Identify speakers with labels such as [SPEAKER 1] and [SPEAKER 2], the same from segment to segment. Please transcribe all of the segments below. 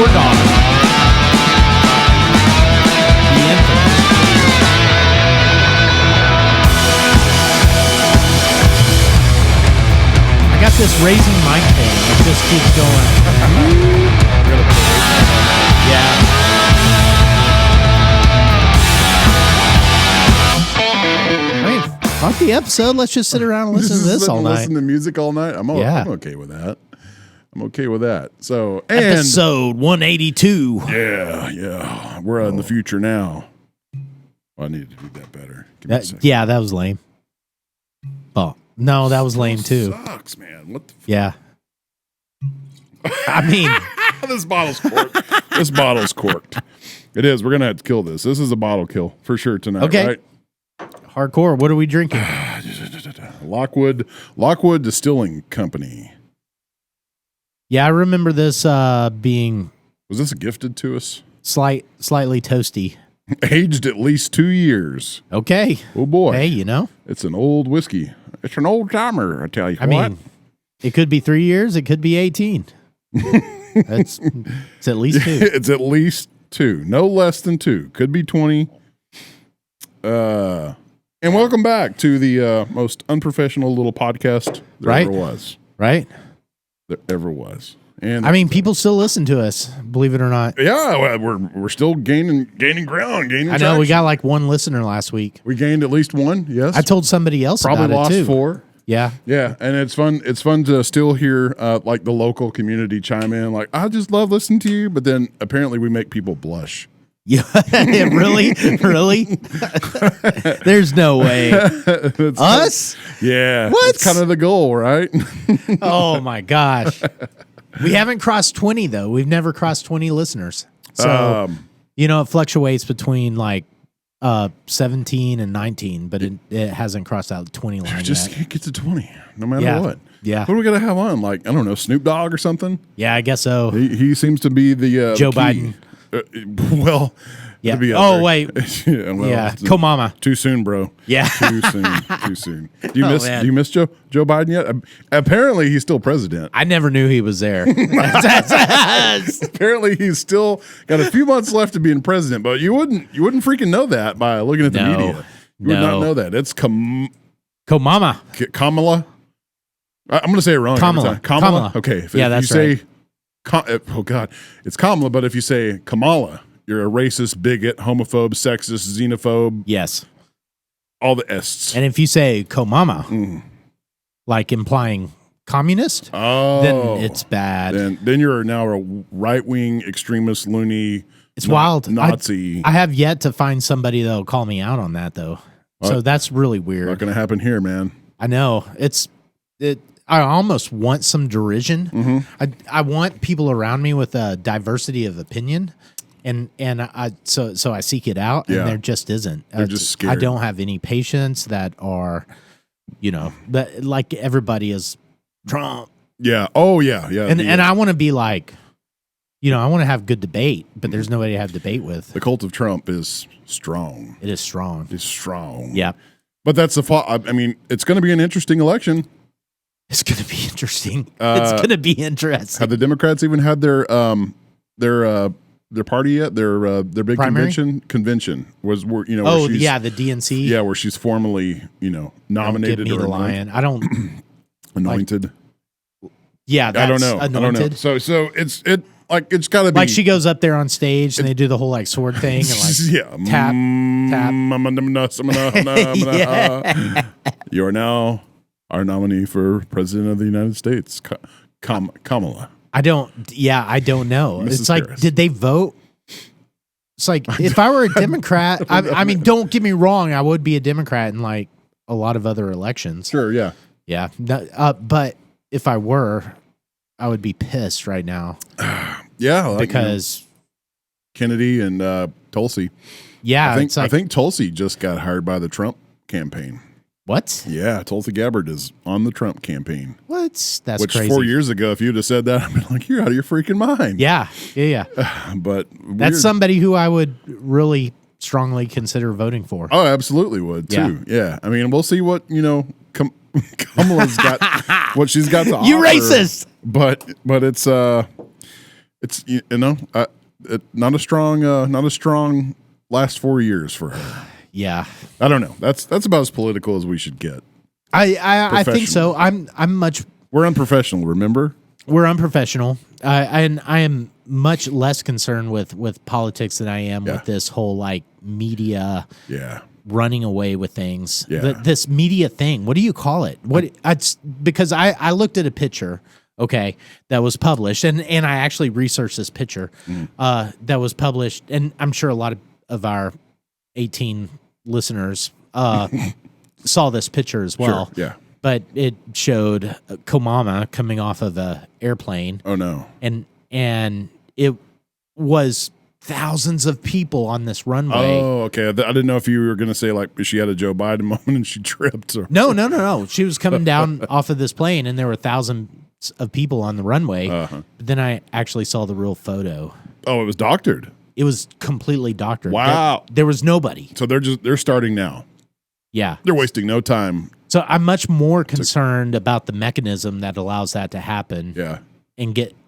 [SPEAKER 1] Poor dog. The infamous. I got this raising mic thing. It just keeps going. Yeah. Fuck the episode. Let's just sit around and listen to this all night.
[SPEAKER 2] Listen to music all night. I'm okay with that. I'm okay with that. So, and
[SPEAKER 1] episode 182.
[SPEAKER 2] Yeah. We're in the future now. Well, I need to do that better.
[SPEAKER 1] Yeah, that was lame. Oh, no, that was lame too.
[SPEAKER 2] Sucks, man. What the
[SPEAKER 1] Yeah. I mean,
[SPEAKER 2] this bottle's corked. This bottle's corked. It is. We're going to have to kill this. This is a bottle kill for sure tonight,
[SPEAKER 1] okay.
[SPEAKER 2] Right?
[SPEAKER 1] Hardcore. What are we drinking?
[SPEAKER 2] Lockwood Distilling Company.
[SPEAKER 1] Yeah, I remember this being...
[SPEAKER 2] Was this gifted to us?
[SPEAKER 1] Slightly toasty.
[SPEAKER 2] Aged at least 2 years.
[SPEAKER 1] Okay.
[SPEAKER 2] Oh, boy.
[SPEAKER 1] Hey, you know.
[SPEAKER 2] It's an old whiskey. It's an old timer, I tell you what.
[SPEAKER 1] I mean, it could be 3 years. It could be 18. It's at least 2.
[SPEAKER 2] It's at least 2. No less than 2. Could be 20. And welcome back to the most unprofessional little podcast there ever was.
[SPEAKER 1] Right?
[SPEAKER 2] There ever was. And
[SPEAKER 1] I mean, people still listen to us, believe it or not.
[SPEAKER 2] Yeah, we're still gaining ground,
[SPEAKER 1] I know
[SPEAKER 2] traction.
[SPEAKER 1] we got like one listener last week.
[SPEAKER 2] We gained at least one. Yes,
[SPEAKER 1] I told somebody else
[SPEAKER 2] probably
[SPEAKER 1] about
[SPEAKER 2] lost
[SPEAKER 1] it too.
[SPEAKER 2] 4.
[SPEAKER 1] Yeah,
[SPEAKER 2] and it's fun. It's fun to still hear like the local community chime in. Like, I just love listening to you, but then apparently we make people blush.
[SPEAKER 1] Yeah, really? There's no way. Us?
[SPEAKER 2] Yeah.
[SPEAKER 1] What?
[SPEAKER 2] It's kind of the goal, right?
[SPEAKER 1] Oh my gosh. We haven't crossed 20 though. We've never crossed 20 listeners. So, it fluctuates between like 17 and 19, but it hasn't crossed out the 20 line
[SPEAKER 2] Just
[SPEAKER 1] yet.
[SPEAKER 2] can't get to 20 no matter what.
[SPEAKER 1] Yeah.
[SPEAKER 2] What are we going to have on? Like, I don't know, Snoop Dogg or something?
[SPEAKER 1] Yeah, I guess so.
[SPEAKER 2] He seems to be the
[SPEAKER 1] Joe
[SPEAKER 2] the
[SPEAKER 1] Biden.
[SPEAKER 2] Well,
[SPEAKER 1] yeah.
[SPEAKER 2] Oh,
[SPEAKER 1] wait.
[SPEAKER 2] yeah.
[SPEAKER 1] Ko-mama.
[SPEAKER 2] Too soon, bro.
[SPEAKER 1] Yeah.
[SPEAKER 2] Too soon. Do you miss Joe Biden yet? Apparently, he's still president.
[SPEAKER 1] I never knew he was there.
[SPEAKER 2] Apparently, he's still got a few months left to being president, but you wouldn't freaking know that by looking at the media. You would not know that. It's
[SPEAKER 1] Ko-mama.
[SPEAKER 2] Kamala. I'm going to say it wrong.
[SPEAKER 1] Kamala.
[SPEAKER 2] Okay.
[SPEAKER 1] If you
[SPEAKER 2] say, oh God, it's Kamala, but if you say Kamala, you're a racist, bigot, homophobe, sexist, xenophobe.
[SPEAKER 1] Yes.
[SPEAKER 2] All the S's.
[SPEAKER 1] And if you say Ko-mama, like implying communist, then it's bad.
[SPEAKER 2] Then you're now a right-wing extremist, loony,
[SPEAKER 1] it's wild.
[SPEAKER 2] Nazi.
[SPEAKER 1] I have yet to find somebody that'll call me out on that, though. So that's really weird.
[SPEAKER 2] Not going to happen here, man.
[SPEAKER 1] I know. I almost want some derision.
[SPEAKER 2] Mm-hmm.
[SPEAKER 1] I want people around me with a diversity of opinion, and so I seek it out, and there just isn't.
[SPEAKER 2] They're just scared.
[SPEAKER 1] I don't have any patients that are, that like everybody is Trump.
[SPEAKER 2] Yeah. Oh yeah. Yeah.
[SPEAKER 1] And I want to be like, I want to have good debate, but there's nobody to have debate with.
[SPEAKER 2] The cult of Trump is strong.
[SPEAKER 1] It is strong.
[SPEAKER 2] It's strong.
[SPEAKER 1] Yeah.
[SPEAKER 2] But that's I mean, it's going to be an interesting election.
[SPEAKER 1] It's going to be interesting. It's going to be interesting.
[SPEAKER 2] Have the Democrats even had their party yet? Their big
[SPEAKER 1] primary?
[SPEAKER 2] convention was where the
[SPEAKER 1] DNC.
[SPEAKER 2] Yeah, where she's formally nominated
[SPEAKER 1] Don't give me
[SPEAKER 2] or
[SPEAKER 1] the lion. I don't
[SPEAKER 2] anointed.
[SPEAKER 1] That's
[SPEAKER 2] I don't know.
[SPEAKER 1] Anointed.
[SPEAKER 2] So it's got to be
[SPEAKER 1] like she goes up there on stage and they do the whole like sword thing and like tap.
[SPEAKER 2] You are now our nominee for president of the United States, Kamala.
[SPEAKER 1] I don't know.
[SPEAKER 2] Mrs.
[SPEAKER 1] It's like,
[SPEAKER 2] Harris.
[SPEAKER 1] did they vote? It's like, if I were a Democrat, I mean, don't get me wrong, I would be a Democrat in like a lot of other elections.
[SPEAKER 2] Sure, yeah.
[SPEAKER 1] Yeah. But if I were, I would be pissed right now.
[SPEAKER 2] Yeah.
[SPEAKER 1] Because
[SPEAKER 2] Kennedy and Tulsi.
[SPEAKER 1] Yeah.
[SPEAKER 2] I think Tulsi just got hired by the Trump campaign.
[SPEAKER 1] What?
[SPEAKER 2] Yeah, Tulsi Gabbard is on the Trump campaign.
[SPEAKER 1] What? That's
[SPEAKER 2] Which
[SPEAKER 1] crazy.
[SPEAKER 2] 4 years ago, if you'd have said that, I'd been like, you're out of your freaking mind.
[SPEAKER 1] Yeah.
[SPEAKER 2] But
[SPEAKER 1] that's somebody who I would really strongly consider voting for.
[SPEAKER 2] Oh, absolutely would too. Yeah. I mean, we'll see what, Kamala's got, what she's got to offer.
[SPEAKER 1] You racist.
[SPEAKER 2] But it's, It's not a strong last 4 years for her.
[SPEAKER 1] Yeah,
[SPEAKER 2] I don't know. That's about as political as we should get.
[SPEAKER 1] I think so.
[SPEAKER 2] We're unprofessional. Remember,
[SPEAKER 1] we're unprofessional. And I am much less concerned with politics than I am with this whole like media.
[SPEAKER 2] Yeah.
[SPEAKER 1] Running away with things.
[SPEAKER 2] Yeah.
[SPEAKER 1] This media thing. What do you call it? Because I looked at a picture, okay, that was published, and I actually researched this picture that was published, and I'm sure a lot of our 18 listeners saw this picture as well.
[SPEAKER 2] Sure, yeah.
[SPEAKER 1] But it showed Kamala coming off of a airplane.
[SPEAKER 2] Oh no.
[SPEAKER 1] And it was thousands of people on this runway.
[SPEAKER 2] Oh, okay. I didn't know if you were going to say like she had a Joe Biden moment and she tripped. Or...
[SPEAKER 1] No. She was coming down off of this plane, and there were thousands of people on the runway. But then I actually saw the real photo.
[SPEAKER 2] Oh, it was doctored.
[SPEAKER 1] It was completely doctored.
[SPEAKER 2] Wow.
[SPEAKER 1] There was nobody.
[SPEAKER 2] So they're starting now.
[SPEAKER 1] Yeah.
[SPEAKER 2] They're wasting no time.
[SPEAKER 1] So I'm much more concerned about the mechanism that allows that to happen.
[SPEAKER 2] Yeah.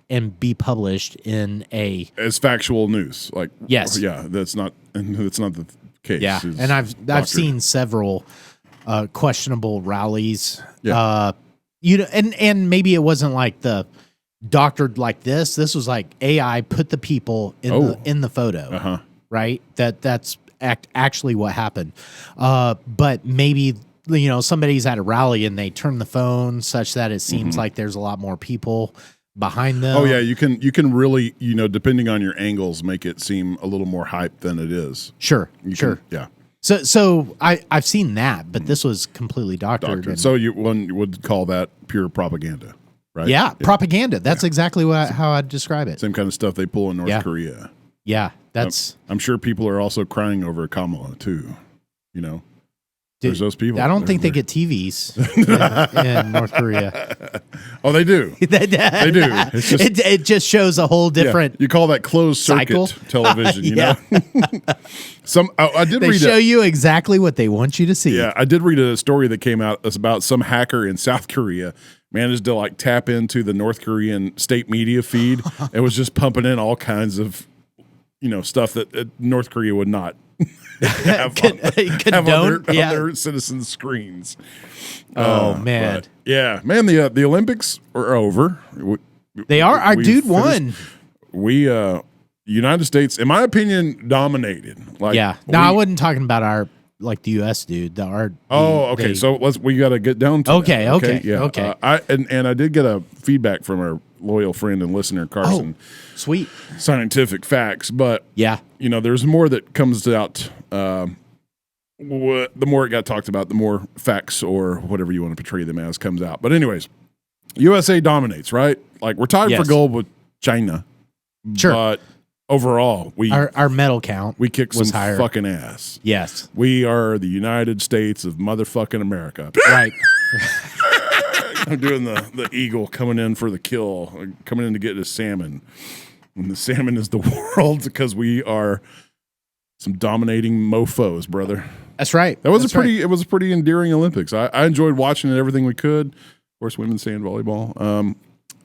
[SPEAKER 1] And be published in
[SPEAKER 2] as factual news. Like,
[SPEAKER 1] yes.
[SPEAKER 2] Yeah, that's not the case.
[SPEAKER 1] Yeah. And I've seen several questionable rallies.
[SPEAKER 2] Yeah.
[SPEAKER 1] And maybe it wasn't like the doctored like this. This was like AI put the people in the photo. Right? That's actually what happened. But maybe somebody's at a rally and they turn the phone such that it seems like there's a lot more people behind them.
[SPEAKER 2] Oh yeah, you can really, depending on your angles, make it seem a little more hype than it is.
[SPEAKER 1] Sure.
[SPEAKER 2] Yeah.
[SPEAKER 1] So I've seen that, but this was completely doctored.
[SPEAKER 2] So one would call that pure propaganda, right?
[SPEAKER 1] Yeah, propaganda. That's exactly how I'd describe it.
[SPEAKER 2] Same kind of stuff they pull in North Korea.
[SPEAKER 1] Yeah, that's.
[SPEAKER 2] I'm sure people are also crying over Kamala too. There's those people.
[SPEAKER 1] I don't think they get TVs in North Korea.
[SPEAKER 2] Oh, they do. They do.
[SPEAKER 1] It's just, it just shows a whole different.
[SPEAKER 2] You call that closed circuit television. You know. I did.
[SPEAKER 1] They show you exactly what they want you to see.
[SPEAKER 2] Yeah, I did read a story that came out about some hacker in South Korea managed to like tap into the North Korean state media feed and was just pumping in all kinds of stuff that North Korea would not. have on their citizens' screens.
[SPEAKER 1] Oh man,
[SPEAKER 2] the Olympics are over.
[SPEAKER 1] They are. Our dude won.
[SPEAKER 2] The United States, in my opinion, dominated. Like,
[SPEAKER 1] no, I wasn't talking about the U.S. dude.
[SPEAKER 2] So we got to get down to
[SPEAKER 1] okay.
[SPEAKER 2] And I did get a feedback from our loyal friend and listener Carson.
[SPEAKER 1] Oh, sweet.
[SPEAKER 2] Scientific facts, but there's more that comes out. The more it got talked about, the more facts or whatever you want to portray them as comes out. But anyways, USA dominates, right? Like we're tied for gold with China.
[SPEAKER 1] Sure.
[SPEAKER 2] But overall,
[SPEAKER 1] our medal count
[SPEAKER 2] we kicked some
[SPEAKER 1] higher.
[SPEAKER 2] Fucking ass.
[SPEAKER 1] Yes.
[SPEAKER 2] We are the United States of motherfucking America.
[SPEAKER 1] Right.
[SPEAKER 2] I'm doing the eagle coming in for the kill, coming in to get his salmon. And the salmon is the world because we are some dominating mofos, brother.
[SPEAKER 1] That's right.
[SPEAKER 2] It was a pretty endearing Olympics. I enjoyed watching it, everything we could. Of course, women's sand volleyball.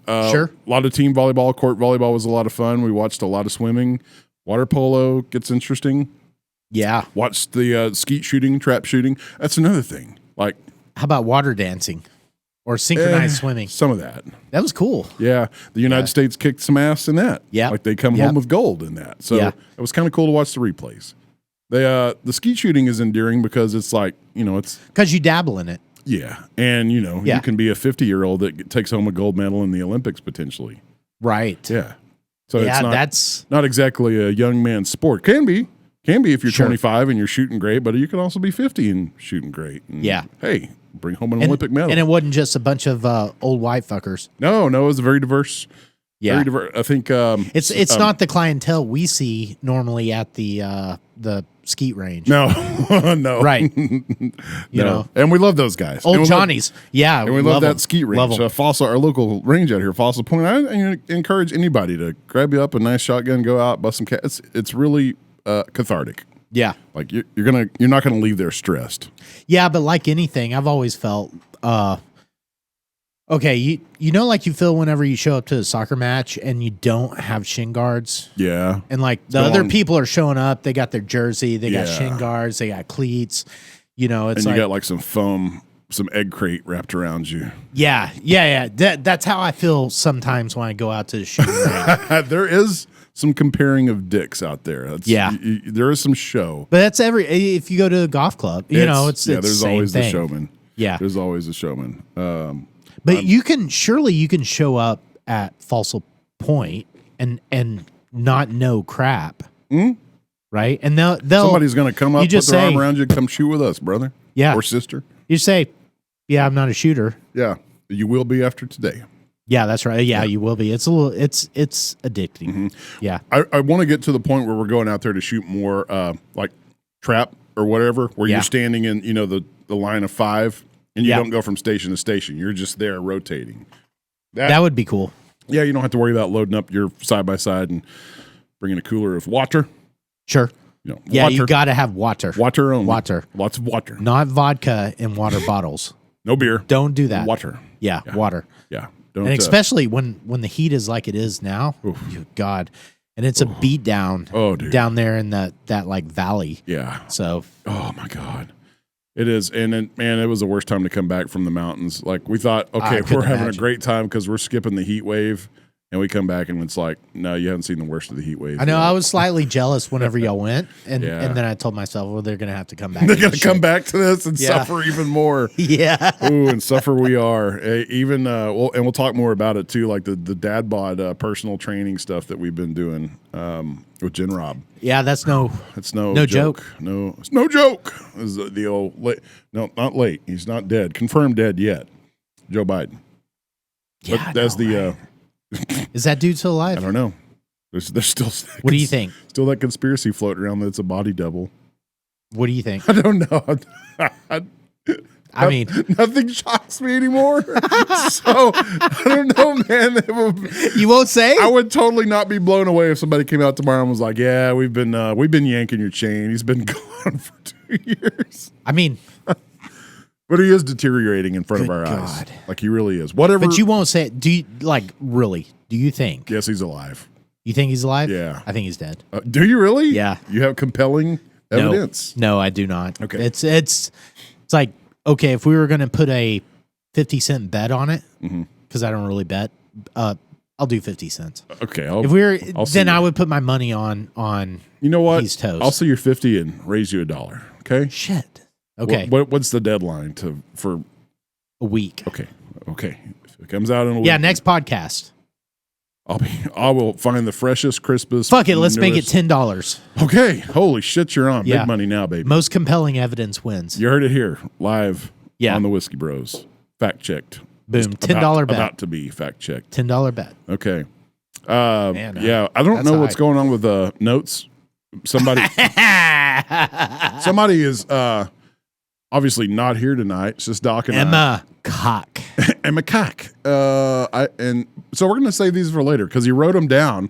[SPEAKER 1] Sure.
[SPEAKER 2] A lot of team volleyball, court volleyball was a lot of fun. We watched a lot of swimming. Water polo gets interesting.
[SPEAKER 1] Yeah.
[SPEAKER 2] Watched the skeet shooting, trap shooting. That's another thing. Like,
[SPEAKER 1] how about water dancing or synchronized swimming?
[SPEAKER 2] Some of that.
[SPEAKER 1] That was cool.
[SPEAKER 2] Yeah. The United States kicked some ass in that.
[SPEAKER 1] Yeah.
[SPEAKER 2] Like they come home with gold in that. So it was kind of cool to watch the replays. The skeet shooting is endearing because it's like, it's
[SPEAKER 1] because you dabble in it.
[SPEAKER 2] Yeah. And you can be a 50-year-old that takes home a gold medal in the Olympics potentially.
[SPEAKER 1] Right.
[SPEAKER 2] Yeah. So
[SPEAKER 1] it's
[SPEAKER 2] that's not exactly a young man's sport. Can be if you're 25 and you're shooting great, but you can also be 50 and shooting great. And, hey, bring home an Olympic medal.
[SPEAKER 1] And it wasn't just a bunch of old white fuckers.
[SPEAKER 2] No, it was very diverse.
[SPEAKER 1] Yeah.
[SPEAKER 2] Very diverse. I think
[SPEAKER 1] it's not the clientele we see normally at the skeet range.
[SPEAKER 2] No, no.
[SPEAKER 1] Right. You know.
[SPEAKER 2] And we love those guys.
[SPEAKER 1] Old Johnnies.
[SPEAKER 2] And we love that skeet range. Fossil, our local range out here, Fossil Point. I encourage anybody to grab you up a nice shotgun, go out, bust some cats. It's really cathartic.
[SPEAKER 1] Yeah.
[SPEAKER 2] Like you're not gonna leave there stressed.
[SPEAKER 1] Yeah, but like anything, I've always felt Okay, you know, like you feel whenever you show up to a soccer match and you don't have shin guards,
[SPEAKER 2] Yeah.
[SPEAKER 1] and like the other people are showing up, they got their jersey, they got shin guards, they got cleats. You know, it's
[SPEAKER 2] and you got like some foam, some egg crate wrapped around you.
[SPEAKER 1] Yeah. That's how I feel sometimes when I go out to the shooting range.
[SPEAKER 2] There is some comparing of dicks out there. There is some show.
[SPEAKER 1] But that's if you go to a golf club, you know, it's
[SPEAKER 2] there's
[SPEAKER 1] same
[SPEAKER 2] always
[SPEAKER 1] thing.
[SPEAKER 2] the showman.
[SPEAKER 1] Yeah.
[SPEAKER 2] There's always a showman.
[SPEAKER 1] But you can show up at Fossil Point and not know crap. Right? And they'll
[SPEAKER 2] somebody's going to come up, put their arm around you, come shoot with us, brother.
[SPEAKER 1] Yeah.
[SPEAKER 2] Or sister.
[SPEAKER 1] You say, yeah, I'm not a shooter.
[SPEAKER 2] Yeah. You will be after today.
[SPEAKER 1] Yeah, that's right. Yeah, you will be. It's addicting.
[SPEAKER 2] Mm-hmm.
[SPEAKER 1] Yeah.
[SPEAKER 2] I want to get to the point where we're going out there to shoot more like trap or whatever, where you're standing in, you know, the line of 5 and you don't go from station to station. You're just there rotating.
[SPEAKER 1] That would be cool.
[SPEAKER 2] Yeah, you don't have to worry about loading up your side-by-side and bringing a cooler of water.
[SPEAKER 1] Sure.
[SPEAKER 2] You know,
[SPEAKER 1] yeah, you got to have water.
[SPEAKER 2] Water only.
[SPEAKER 1] Water.
[SPEAKER 2] Lots of water.
[SPEAKER 1] Not vodka in water bottles.
[SPEAKER 2] No beer.
[SPEAKER 1] Don't do that.
[SPEAKER 2] Water.
[SPEAKER 1] Yeah, water.
[SPEAKER 2] Yeah. Don't,
[SPEAKER 1] and especially when the heat is like it is now. God. And it's a beat down down there in that like valley.
[SPEAKER 2] Yeah.
[SPEAKER 1] So.
[SPEAKER 2] Oh, my God. It is. And man, it was the worst time to come back from the mountains. Like we thought, okay, we're having a great time because we're skipping the heat wave. And we come back and it's like, no, you haven't seen the worst of the heat wave.
[SPEAKER 1] I know. I was slightly jealous whenever y'all went. And then I told myself, well, they're going to have to come back.
[SPEAKER 2] They're going to come back to this and suffer even more.
[SPEAKER 1] Yeah.
[SPEAKER 2] Ooh, and suffer we are. Even, we'll talk more about it too, like the dad bod personal training stuff that we've been doing with Jen Rob.
[SPEAKER 1] Yeah, that's no
[SPEAKER 2] joke. No, it's no joke. Is the old, no, not late. He's not dead. Confirmed dead yet. Joe Biden.
[SPEAKER 1] Yeah.
[SPEAKER 2] But that's
[SPEAKER 1] Is that dude still alive?
[SPEAKER 2] I don't know. There's still.
[SPEAKER 1] What do you think?
[SPEAKER 2] Still that conspiracy floating around that it's a body double.
[SPEAKER 1] What do you think?
[SPEAKER 2] I don't know.
[SPEAKER 1] I mean,
[SPEAKER 2] nothing shocks me anymore. So I don't know, man.
[SPEAKER 1] You won't say?
[SPEAKER 2] I would totally not be blown away if somebody came out tomorrow and was like, "Yeah, we've been yanking your chain. He's been gone for 2 years."
[SPEAKER 1] I mean.
[SPEAKER 2] But he is deteriorating in front of our eyes. Like he really is. Whatever.
[SPEAKER 1] But you won't say it. Do you, really? Do you think?
[SPEAKER 2] Yes, he's alive.
[SPEAKER 1] You think he's alive?
[SPEAKER 2] Yeah.
[SPEAKER 1] I think he's dead.
[SPEAKER 2] Do you really?
[SPEAKER 1] Yeah.
[SPEAKER 2] You have compelling evidence?
[SPEAKER 1] No, I do not.
[SPEAKER 2] Okay.
[SPEAKER 1] It's like, okay, if we were going to put a 50-cent bet on it, because I don't really bet, I'll do 50 cents.
[SPEAKER 2] Okay.
[SPEAKER 1] I would put my money on
[SPEAKER 2] you know what?
[SPEAKER 1] He's toast.
[SPEAKER 2] I'll see your 50 and raise you $1. Okay.
[SPEAKER 1] Shit. Okay.
[SPEAKER 2] What's the deadline for
[SPEAKER 1] a week?
[SPEAKER 2] Okay. If it comes out in a week.
[SPEAKER 1] Yeah, next podcast.
[SPEAKER 2] I will find the freshest, crispest.
[SPEAKER 1] Fuck it, let's make it $10.
[SPEAKER 2] Okay. Holy shit, you're on. Big money now, baby.
[SPEAKER 1] Most compelling evidence wins.
[SPEAKER 2] You heard it here, live on the Whiskey Bros. Fact checked.
[SPEAKER 1] Boom. $10 bet.
[SPEAKER 2] About to be fact checked.
[SPEAKER 1] $10 bet.
[SPEAKER 2] Okay. I don't know what's going on with notes. Somebody is obviously not here tonight. It's just Doc and
[SPEAKER 1] Emma Cock.
[SPEAKER 2] Emma Cock. And so we're going to save these for later because he wrote them down.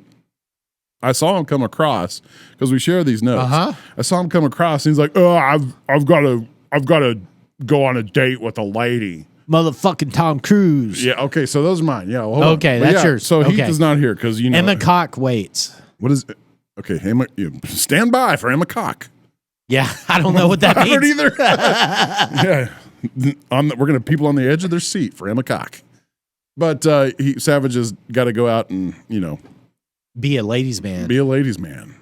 [SPEAKER 2] I saw him come across because we share these notes. I saw him come across and he's like, "Oh, I've got to go on a date with a lady."
[SPEAKER 1] Motherfucking Tom Cruise.
[SPEAKER 2] Yeah. Okay. So those are mine. Yeah. Well,
[SPEAKER 1] okay, that's yours.
[SPEAKER 2] So Heath is not here because
[SPEAKER 1] Emma Cock waits.
[SPEAKER 2] What is it? Okay, Emma, stand by for Emma Cock.
[SPEAKER 1] Yeah, I don't know what that means.
[SPEAKER 2] I don't either. Yeah, we're gonna people on the edge of their seat for Emma Cock. But Savage has got to go out and
[SPEAKER 1] be a ladies' man.
[SPEAKER 2] Be a ladies' man.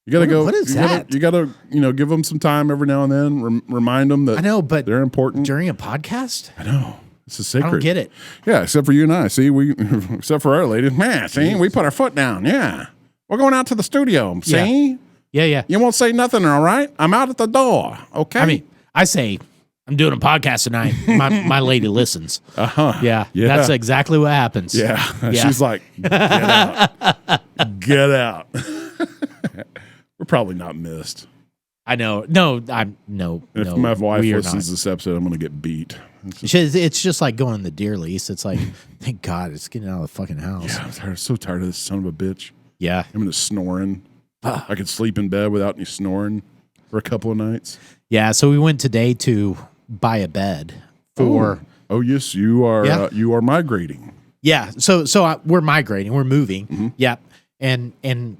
[SPEAKER 2] You got to go.
[SPEAKER 1] What is that?
[SPEAKER 2] You got to give them some time every now and then. Remind them that
[SPEAKER 1] I know, but
[SPEAKER 2] they're important
[SPEAKER 1] during a podcast.
[SPEAKER 2] I know. It's a secret.
[SPEAKER 1] I don't get it.
[SPEAKER 2] Yeah, except for you and I. See, except for our ladies. Man, see, we put our foot down. Yeah. We're going out to the studio. See?
[SPEAKER 1] Yeah.
[SPEAKER 2] You won't say nothing, all right? I'm out at the door. Okay.
[SPEAKER 1] I mean, I say I'm doing a podcast tonight. My lady listens. Yeah. That's exactly what happens.
[SPEAKER 2] Yeah. She's like, get out. Get out. We're probably not missed.
[SPEAKER 1] I know. No, I'm no.
[SPEAKER 2] If my wife listens to this episode, I'm going to get beat.
[SPEAKER 1] It's just like going to the deer lease. It's like, thank God it's getting out of the fucking house.
[SPEAKER 2] Yeah, I'm so tired of this son of a bitch.
[SPEAKER 1] Yeah.
[SPEAKER 2] I'm into snoring. I could sleep in bed without any snoring for a couple of nights.
[SPEAKER 1] Yeah, so we went today to buy a bed for
[SPEAKER 2] Oh, yes, you are.
[SPEAKER 1] Yeah.
[SPEAKER 2] You are migrating.
[SPEAKER 1] Yeah. So we're migrating. We're moving.
[SPEAKER 2] Mm-hmm.
[SPEAKER 1] Yep. And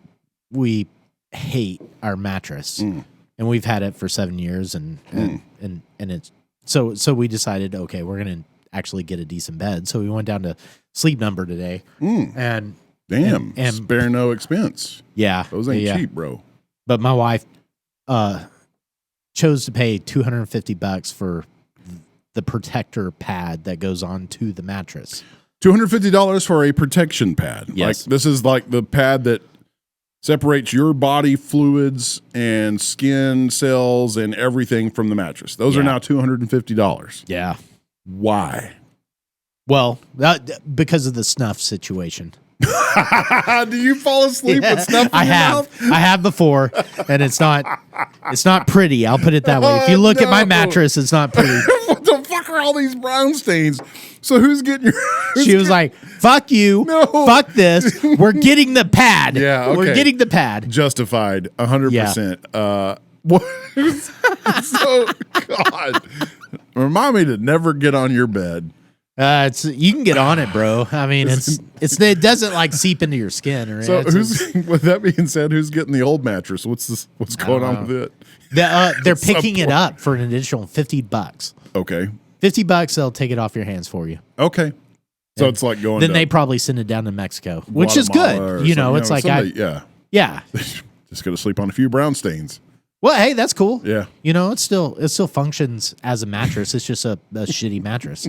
[SPEAKER 1] we hate our mattress, and we've had it for 7 years, and it's so we decided, okay, we're gonna actually get a decent bed. So we went down to Sleep Number today, and
[SPEAKER 2] damn,
[SPEAKER 1] and
[SPEAKER 2] spare no expense.
[SPEAKER 1] Yeah,
[SPEAKER 2] Those ain't cheap, bro.
[SPEAKER 1] But my wife chose to pay $250 for the protector pad that goes on to the mattress.
[SPEAKER 2] $250 for a protection pad.
[SPEAKER 1] Yes.
[SPEAKER 2] Like, this is like the pad that separates your body fluids and skin cells and everything from the mattress. Those are now $250.
[SPEAKER 1] Yeah.
[SPEAKER 2] Why?
[SPEAKER 1] Well, because of the snuff situation.
[SPEAKER 2] Do you fall asleep with snuff in your mouth?
[SPEAKER 1] I have before, and it's not pretty. I'll put it that way. If you look at my mattress, it's not pretty.
[SPEAKER 2] What the fuck are all these brown stains? So who's getting your...
[SPEAKER 1] She was like, fuck you.
[SPEAKER 2] No.
[SPEAKER 1] Fuck this. We're getting the pad.
[SPEAKER 2] Yeah, okay.
[SPEAKER 1] We're getting the pad.
[SPEAKER 2] Justified, 100%. What? So, God. Remind me to never get on your bed.
[SPEAKER 1] You can get on it, bro. I mean, it doesn't like seep into your skin or
[SPEAKER 2] So
[SPEAKER 1] anything.
[SPEAKER 2] with that being said, who's getting the old mattress? What's going on with it?
[SPEAKER 1] They're picking it up for an additional $50.
[SPEAKER 2] Okay.
[SPEAKER 1] $50, they'll take it off your hands for you.
[SPEAKER 2] Okay. So it's like going.
[SPEAKER 1] Then they probably send it down to Mexico, which is
[SPEAKER 2] Guatemala
[SPEAKER 1] good. You know, it's like yeah.
[SPEAKER 2] Just got to sleep on a few brown stains.
[SPEAKER 1] Well, hey, that's cool.
[SPEAKER 2] Yeah.
[SPEAKER 1] You know, it still functions as a mattress. It's just a shitty mattress.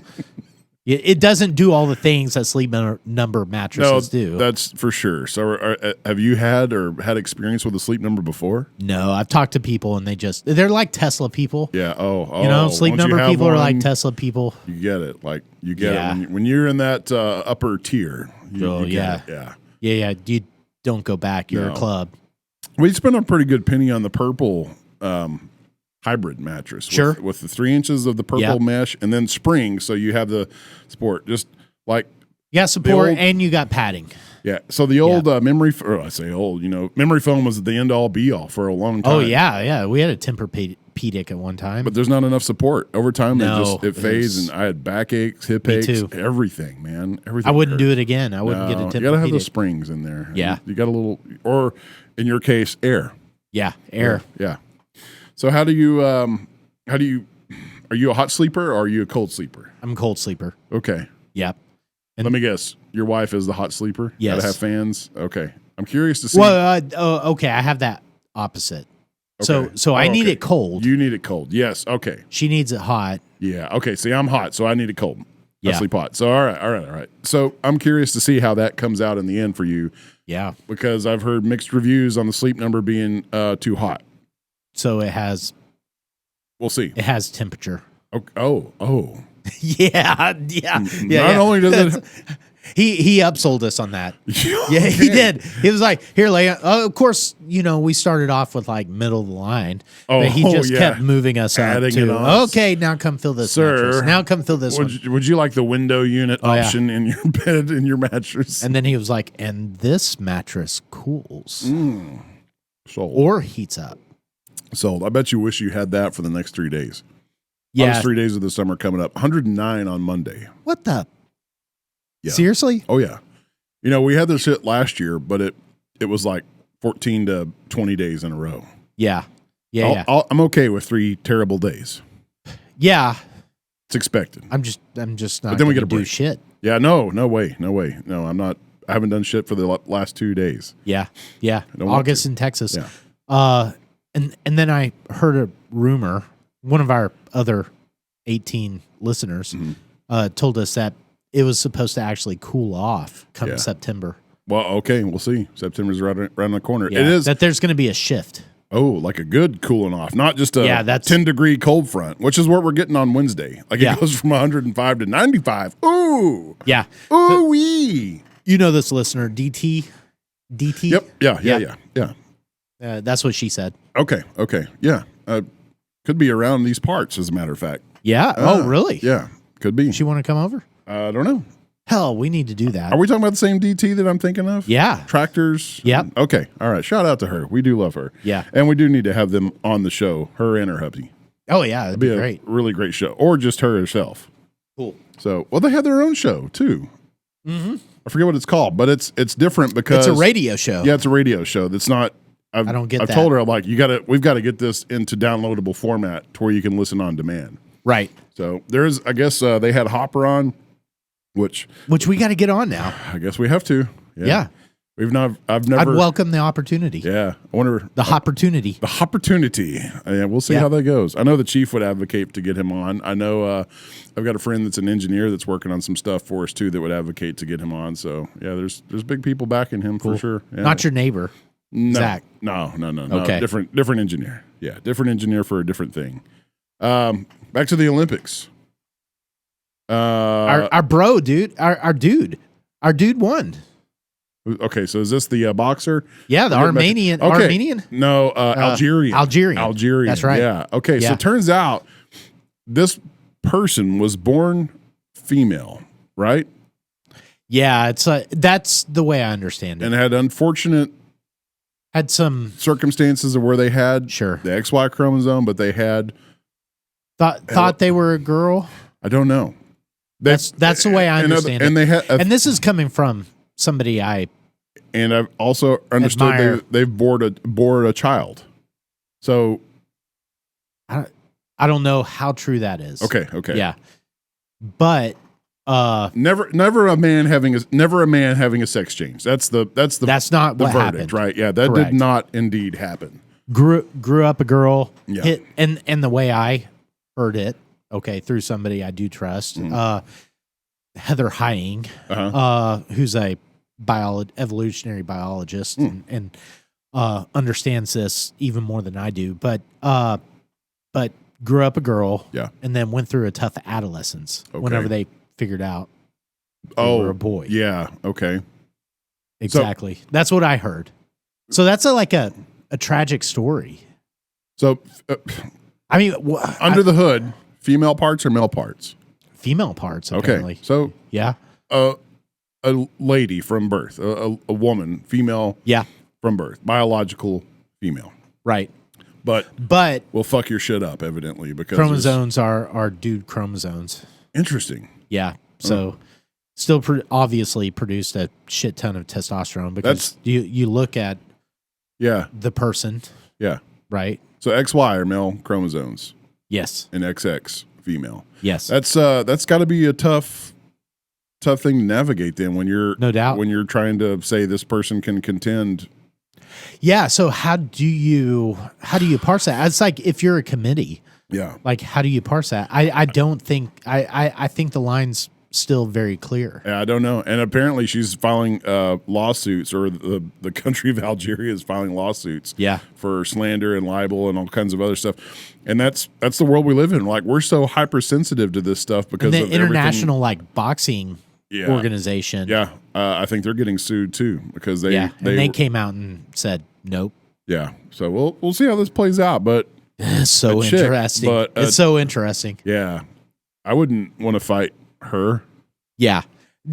[SPEAKER 1] It doesn't do all the things that Sleep Number mattresses do.
[SPEAKER 2] That's for sure. So, have you had experience with a Sleep Number before?
[SPEAKER 1] No, I've talked to people and they're like Tesla people.
[SPEAKER 2] Yeah. Oh.
[SPEAKER 1] You know, Sleep Number people are like Tesla people.
[SPEAKER 2] You get it. Like you get it when you're in that upper tier. You
[SPEAKER 1] yeah.
[SPEAKER 2] Get it.
[SPEAKER 1] Yeah. You don't go back. You're a club.
[SPEAKER 2] We spent a pretty good penny on the purple hybrid mattress.
[SPEAKER 1] Sure.
[SPEAKER 2] With the 3 inches of the purple mesh and then spring, so you have the support. Just like
[SPEAKER 1] you got support and you got padding.
[SPEAKER 2] Yeah. So the old memory foam was the end all be all for a long time.
[SPEAKER 1] Oh yeah. We had a Tempur-Pedic at one time,
[SPEAKER 2] but there's not enough support over time.
[SPEAKER 1] No,
[SPEAKER 2] it fades, and I had backaches, hip aches, everything, man. Everything.
[SPEAKER 1] I wouldn't do it again. I wouldn't get a Tempur-Pedic.
[SPEAKER 2] You gotta have the springs in there.
[SPEAKER 1] Yeah.
[SPEAKER 2] You got a little, or in your case, air.
[SPEAKER 1] Yeah, air.
[SPEAKER 2] Yeah. So how do you? Are you a hot sleeper or are you a cold sleeper?
[SPEAKER 1] I'm a cold sleeper.
[SPEAKER 2] Okay.
[SPEAKER 1] Yep.
[SPEAKER 2] Let me guess. Your wife is the hot sleeper?
[SPEAKER 1] Yes.
[SPEAKER 2] Gotta have fans? Okay. I'm curious to see.
[SPEAKER 1] Well, okay. I have that opposite.
[SPEAKER 2] Okay.
[SPEAKER 1] So I need it cold.
[SPEAKER 2] You need it cold. Yes. Okay.
[SPEAKER 1] She needs it hot.
[SPEAKER 2] Yeah. Okay. See, I'm hot, so I need it cold.
[SPEAKER 1] Yeah.
[SPEAKER 2] I sleep hot. So, all right. So I'm curious to see how that comes out in the end for you.
[SPEAKER 1] Yeah.
[SPEAKER 2] Because I've heard mixed reviews on the Sleep Number being too hot.
[SPEAKER 1] So it has...
[SPEAKER 2] We'll see.
[SPEAKER 1] It has temperature.
[SPEAKER 2] Oh.
[SPEAKER 1] Yeah.
[SPEAKER 2] Not only does it...
[SPEAKER 1] He upsold us on that. Yeah, he did. He was like, here, Leia. Of course, we started off with like middle of the line. But he just kept moving us up to, okay, now come fill this mattress. Now come fill this one.
[SPEAKER 2] Would you like the window unit option in your bed, in your mattress?
[SPEAKER 1] And then he was like, and this mattress cools.
[SPEAKER 2] Sold.
[SPEAKER 1] Or heats up.
[SPEAKER 2] Sold. I bet you wish you had that for the next 3 days.
[SPEAKER 1] Yeah.
[SPEAKER 2] Hottest 3 days of the summer coming up. 109 on Monday.
[SPEAKER 1] What the?
[SPEAKER 2] Yeah.
[SPEAKER 1] Seriously?
[SPEAKER 2] Oh, yeah. We had this shit last year, but it was like 14 to 20 days in a row.
[SPEAKER 1] Yeah.
[SPEAKER 2] I'm okay with 3 terrible days.
[SPEAKER 1] Yeah.
[SPEAKER 2] It's expected.
[SPEAKER 1] I'm just not
[SPEAKER 2] but then we get a
[SPEAKER 1] do
[SPEAKER 2] break.
[SPEAKER 1] shit.
[SPEAKER 2] Yeah, no way. No, I'm not. I haven't done shit for the last 2 days.
[SPEAKER 1] Yeah. August in Texas.
[SPEAKER 2] Yeah.
[SPEAKER 1] And then I heard a rumor. One of our other 18 listeners told us that it was supposed to actually cool off come September.
[SPEAKER 2] Well, okay, we'll see. September's right around the corner.
[SPEAKER 1] Yeah,
[SPEAKER 2] it is
[SPEAKER 1] that there's going to be a shift.
[SPEAKER 2] Oh, like a good cooling off, not just a
[SPEAKER 1] that's
[SPEAKER 2] 10-degree cold front, which is what we're getting on Wednesday. Like it goes from 105 to 95. Ooh,
[SPEAKER 1] yeah.
[SPEAKER 2] Ooh wee.
[SPEAKER 1] This listener, DT.
[SPEAKER 2] Yep. Yeah.
[SPEAKER 1] That's what she said.
[SPEAKER 2] Okay. Yeah. Could be around these parts, as a matter of fact.
[SPEAKER 1] Yeah. Oh, really?
[SPEAKER 2] Yeah. Could be.
[SPEAKER 1] She want to come over?
[SPEAKER 2] I don't know.
[SPEAKER 1] Hell, we need to do that.
[SPEAKER 2] Are we talking about the same DT that I'm thinking of?
[SPEAKER 1] Yeah.
[SPEAKER 2] Tractors?
[SPEAKER 1] Yep.
[SPEAKER 2] Okay. All right. Shout out to her. We do love her.
[SPEAKER 1] Yeah.
[SPEAKER 2] And we do need to have them on the show, her and her hubby.
[SPEAKER 1] Oh, yeah. That'd be great.
[SPEAKER 2] A really great show. Or just her herself.
[SPEAKER 1] Cool.
[SPEAKER 2] So, well, they had their own show too.
[SPEAKER 1] Mm-hmm.
[SPEAKER 2] I forget what it's called, but it's different because
[SPEAKER 1] it's a radio show.
[SPEAKER 2] Yeah, it's a radio show. That's not. I don't get. I've told her, I'm like, we've got to get this into downloadable format to where you can listen on demand.
[SPEAKER 1] Right.
[SPEAKER 2] So there's, I guess they had Hopper on, which
[SPEAKER 1] we got to get on now.
[SPEAKER 2] I guess we have to.
[SPEAKER 1] Yeah.
[SPEAKER 2] I've never.
[SPEAKER 1] I'd welcome the opportunity.
[SPEAKER 2] Yeah, I wonder
[SPEAKER 1] the opportunity.
[SPEAKER 2] The opportunity. Yeah, we'll see how that goes. I know the chief would advocate to get him on. I know I've got a friend that's an engineer that's working on some stuff for us too that would advocate to get him on. So yeah, there's big people backing him for sure. Yeah.
[SPEAKER 1] Not your neighbor, Zach.
[SPEAKER 2] No.
[SPEAKER 1] Okay.
[SPEAKER 2] Different engineer. Yeah, different engineer for a different thing. Back to the Olympics.
[SPEAKER 1] Our bro, dude, our dude won.
[SPEAKER 2] Okay, so is this the boxer?
[SPEAKER 1] Yeah, the Armenian.
[SPEAKER 2] Okay.
[SPEAKER 1] Armenian?
[SPEAKER 2] No, Algerian.
[SPEAKER 1] Algerian. That's right.
[SPEAKER 2] Yeah. Okay, so it turns out this person was born female, right?
[SPEAKER 1] Yeah, that's the way I understand it.
[SPEAKER 2] And had some circumstances of where they had the XY chromosome, but they had
[SPEAKER 1] thought they were a girl.
[SPEAKER 2] I don't know.
[SPEAKER 1] That's the way I understand it.
[SPEAKER 2] And they had,
[SPEAKER 1] and this is coming from somebody I've
[SPEAKER 2] also understood they've bore a child. So
[SPEAKER 1] I don't know how true that is.
[SPEAKER 2] Okay.
[SPEAKER 1] Yeah. But
[SPEAKER 2] never a man having a sex change. That's not
[SPEAKER 1] what
[SPEAKER 2] verdict,
[SPEAKER 1] happened.
[SPEAKER 2] right? Yeah, that did not indeed happen.
[SPEAKER 1] Grew up a girl, hit, and the way I heard it, through somebody I do trust, Heather Hying, who's a evolutionary biologist and understands this even more than I do, but grew up a girl, and then went through a tough adolescence whenever they figured out they were a boy.
[SPEAKER 2] Yeah, okay.
[SPEAKER 1] Exactly. That's what I heard. So that's a tragic story.
[SPEAKER 2] So,
[SPEAKER 1] I mean,
[SPEAKER 2] under the hood, female parts or male parts?
[SPEAKER 1] Female parts, apparently.
[SPEAKER 2] Okay, so
[SPEAKER 1] yeah,
[SPEAKER 2] a lady from birth, a woman, female, from birth, biological female,
[SPEAKER 1] right?
[SPEAKER 2] But we'll fuck your shit up, evidently, because
[SPEAKER 1] chromosomes are dude chromosomes.
[SPEAKER 2] Interesting.
[SPEAKER 1] Yeah, so still obviously produced a shit ton of testosterone because you look at the person, right?
[SPEAKER 2] So XY are male chromosomes,
[SPEAKER 1] yes,
[SPEAKER 2] and XX female.
[SPEAKER 1] Yes.
[SPEAKER 2] That's got to be a tough thing to navigate then when you're
[SPEAKER 1] no doubt
[SPEAKER 2] when you're trying to say this person can contend.
[SPEAKER 1] Yeah, so how do you parse that? It's like if you're a committee.
[SPEAKER 2] Yeah.
[SPEAKER 1] Like how do you parse that? I don't think I think the line's still very clear.
[SPEAKER 2] Yeah, I don't know. And apparently she's filing lawsuits, or the country of Algeria is filing lawsuits for slander and libel and all kinds of other stuff. And that's the world we live in. Like, we're so hypersensitive to this stuff because
[SPEAKER 1] and the
[SPEAKER 2] of
[SPEAKER 1] international boxing organization.
[SPEAKER 2] Yeah. I think they're getting sued too because they
[SPEAKER 1] came out and said nope.
[SPEAKER 2] Yeah. So we'll see how this plays out, but
[SPEAKER 1] it's so interesting. It's so interesting.
[SPEAKER 2] Yeah. I wouldn't want to fight her.
[SPEAKER 1] Yeah.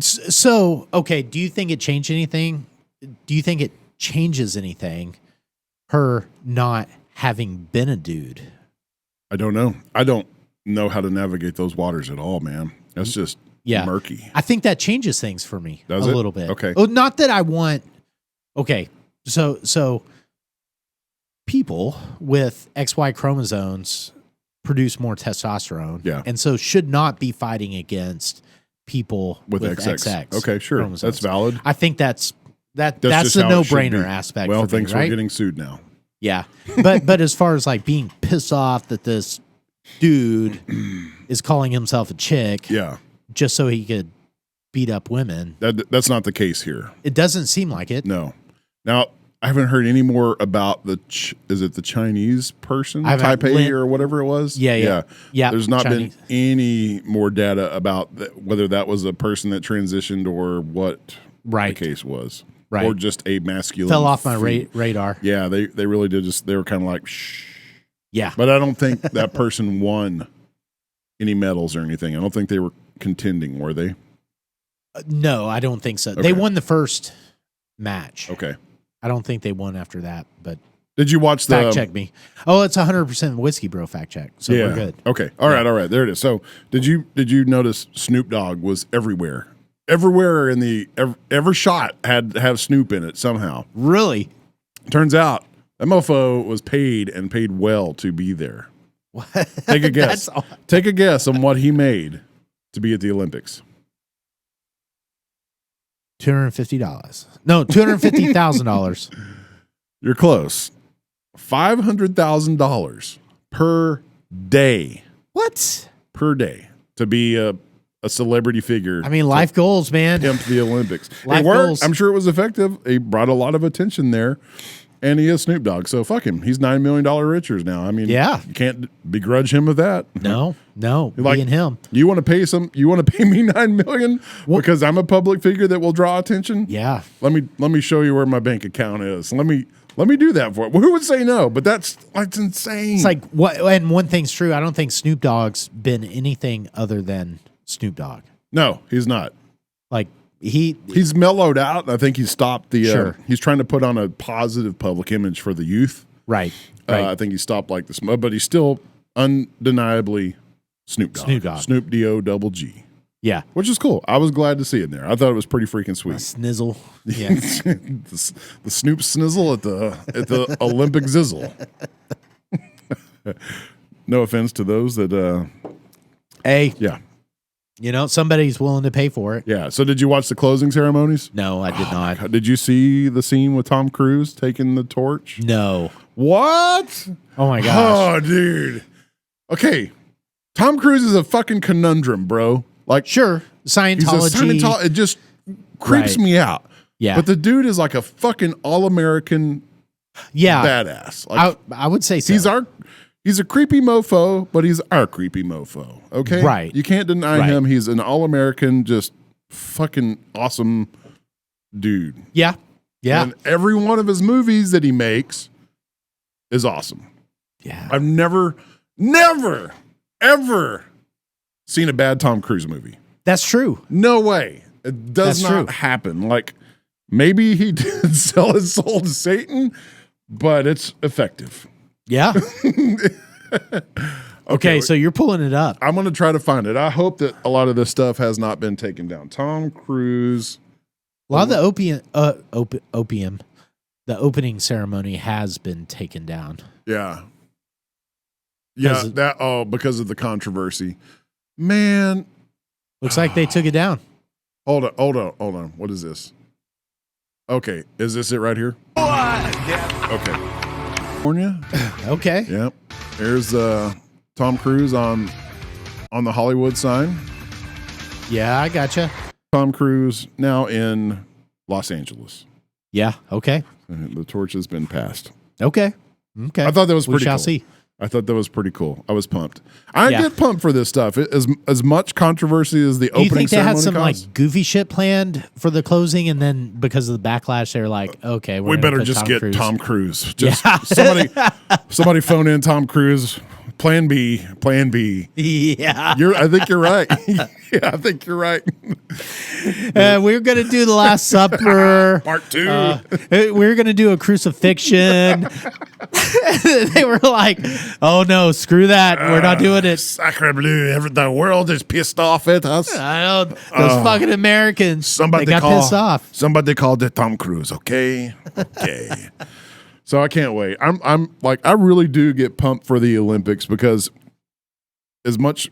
[SPEAKER 1] So, okay, do you think it changed anything? Do you think it changes anything, her not having been a dude?
[SPEAKER 2] I don't know. I don't know how to navigate those waters at all, man. That's just murky.
[SPEAKER 1] I think that changes things for me a little bit.
[SPEAKER 2] Okay.
[SPEAKER 1] Oh, not that I want... Okay, so people with XY chromosomes produce more testosterone.
[SPEAKER 2] Yeah.
[SPEAKER 1] And so should not be fighting against people with XX.
[SPEAKER 2] Okay, sure. Chromosomes. That's valid.
[SPEAKER 1] I think that's the no-brainer aspect.
[SPEAKER 2] Well,
[SPEAKER 1] for me,
[SPEAKER 2] thanks for getting sued now.
[SPEAKER 1] Yeah. But as far as like being pissed off that this dude is calling himself a chick just so he could beat up women.
[SPEAKER 2] That's not the case here.
[SPEAKER 1] It doesn't seem like it.
[SPEAKER 2] No. Now, I haven't heard any more about is it the Chinese person, Taipei or whatever it was?
[SPEAKER 1] Yeah.
[SPEAKER 2] There's not
[SPEAKER 1] Chinese.
[SPEAKER 2] been any more data about whether that was a person that transitioned or what the case was.
[SPEAKER 1] Right.
[SPEAKER 2] Or just a masculine.
[SPEAKER 1] Fell off my radar.
[SPEAKER 2] Yeah, they really did. They were kind of like, shh.
[SPEAKER 1] Yeah.
[SPEAKER 2] But I don't think that person won any medals or anything. I don't think they were contending, were they?
[SPEAKER 1] No, I don't think so.
[SPEAKER 2] Okay.
[SPEAKER 1] They won the first match.
[SPEAKER 2] Okay.
[SPEAKER 1] I don't think they won after that, but
[SPEAKER 2] Did you watch the
[SPEAKER 1] Fact check me. Oh, it's 100% whiskey, bro. Fact check. So we're good.
[SPEAKER 2] Okay. All right. There it is. So did you notice Snoop Dogg was everywhere? Everywhere in the every shot had to have Snoop in it somehow.
[SPEAKER 1] Really?
[SPEAKER 2] Turns out that mofo was paid and paid well to be there.
[SPEAKER 1] What?
[SPEAKER 2] Take a guess. Take a guess on what he made to be at the Olympics.
[SPEAKER 1] $250. No, $250,000.
[SPEAKER 2] You're close. $500,000 per day.
[SPEAKER 1] What?
[SPEAKER 2] Per day to be a celebrity figure.
[SPEAKER 1] I mean, life goals, man.
[SPEAKER 2] Pimp the Olympics.
[SPEAKER 1] Life
[SPEAKER 2] It worked.
[SPEAKER 1] goals.
[SPEAKER 2] I'm sure it was effective. He brought a lot of attention there. And he is Snoop Dogg, so fuck him. He's $9 million richer now. I mean,
[SPEAKER 1] Yeah.
[SPEAKER 2] you can't begrudge him of that.
[SPEAKER 1] No,
[SPEAKER 2] Like,
[SPEAKER 1] me and him.
[SPEAKER 2] You want to pay me $9 million because I'm a public figure that will draw attention?
[SPEAKER 1] Yeah.
[SPEAKER 2] Let me show you where my bank account is. Let me do that for it. Well, who would say no? But that's insane.
[SPEAKER 1] It's like what? And one thing's true. I don't think Snoop Dogg's been anything other than Snoop Dogg.
[SPEAKER 2] No, he's not.
[SPEAKER 1] Like
[SPEAKER 2] He's mellowed out. I think he's stopped the.
[SPEAKER 1] Sure.
[SPEAKER 2] He's trying to put on a positive public image for the youth.
[SPEAKER 1] right.
[SPEAKER 2] I think he stopped like this, but he's still undeniably Snoop Dogg.
[SPEAKER 1] Snoop Dogg.
[SPEAKER 2] Snoop D-O-double-G.
[SPEAKER 1] Yeah.
[SPEAKER 2] Which is cool. I was glad to see it in there. I thought it was pretty freaking sweet.
[SPEAKER 1] Snizzle. Yeah.
[SPEAKER 2] the Snoop Snizzle at the Olympic Zizzle. No offense to those that.
[SPEAKER 1] Hey.
[SPEAKER 2] Yeah.
[SPEAKER 1] You know, somebody's willing to pay for it.
[SPEAKER 2] Yeah. So did you watch the closing ceremonies?
[SPEAKER 1] No, I did not.
[SPEAKER 2] God, did you see the scene with Tom Cruise taking the torch?
[SPEAKER 1] No.
[SPEAKER 2] What?
[SPEAKER 1] Oh my gosh.
[SPEAKER 2] Oh, dude. Okay. Tom Cruise is a fucking conundrum, bro. Like,
[SPEAKER 1] Sure. Scientology.
[SPEAKER 2] It just creeps me out.
[SPEAKER 1] Yeah.
[SPEAKER 2] But the dude is like a fucking all-American badass. Like,
[SPEAKER 1] I would say so.
[SPEAKER 2] He's a creepy mofo, but he's our creepy mofo. Okay?
[SPEAKER 1] Right.
[SPEAKER 2] You can't deny him. He's an all-American, just fucking awesome dude.
[SPEAKER 1] Yeah. Yeah.
[SPEAKER 2] And every one of his movies that he makes is awesome.
[SPEAKER 1] Yeah.
[SPEAKER 2] I've never, ever seen a bad Tom Cruise movie.
[SPEAKER 1] That's true.
[SPEAKER 2] No way. It does not happen. Like, maybe he did sell his soul to Satan, but it's effective.
[SPEAKER 1] Yeah. Okay, so you're pulling it up.
[SPEAKER 2] I'm going to try to find it. I hope that a lot of this stuff has not been taken down. Tom Cruise.
[SPEAKER 1] A lot of the opium, the opening ceremony has been taken down.
[SPEAKER 2] Yeah. Yeah, because of the controversy. Man.
[SPEAKER 1] Looks like they took it down.
[SPEAKER 2] Hold on. What is this? Okay, is this it right here? Yeah. Okay. California.
[SPEAKER 1] Okay.
[SPEAKER 2] Yep. There's Tom Cruise on the Hollywood sign.
[SPEAKER 1] Yeah, I gotcha.
[SPEAKER 2] Tom Cruise now in Los Angeles.
[SPEAKER 1] Yeah. Okay.
[SPEAKER 2] The torch has been passed.
[SPEAKER 1] Okay.
[SPEAKER 2] I thought that was pretty cool.
[SPEAKER 1] We shall see.
[SPEAKER 2] I thought that was pretty cool. I was pumped. I get pumped for this stuff. As much controversy as the opening ceremony. Do you think they had some
[SPEAKER 1] like goofy shit planned for the closing, and then because of the backlash, they're like, okay,
[SPEAKER 2] we better just get Tom Cruise. Just somebody phone in Tom Cruise. Plan B.
[SPEAKER 1] Yeah.
[SPEAKER 2] I think you're right. Yeah, I think you're right.
[SPEAKER 1] We're going to do the Last Supper.
[SPEAKER 2] Part 2.
[SPEAKER 1] We're going to do a crucifixion. They were like, oh no, screw that. We're not doing it.
[SPEAKER 2] Sacre bleu. The world is pissed off at us.
[SPEAKER 1] I know. Those fucking Americans. They got pissed off.
[SPEAKER 2] Somebody called it Tom Cruise. Okay. So I can't wait. I'm like, I really do get pumped for the Olympics because as much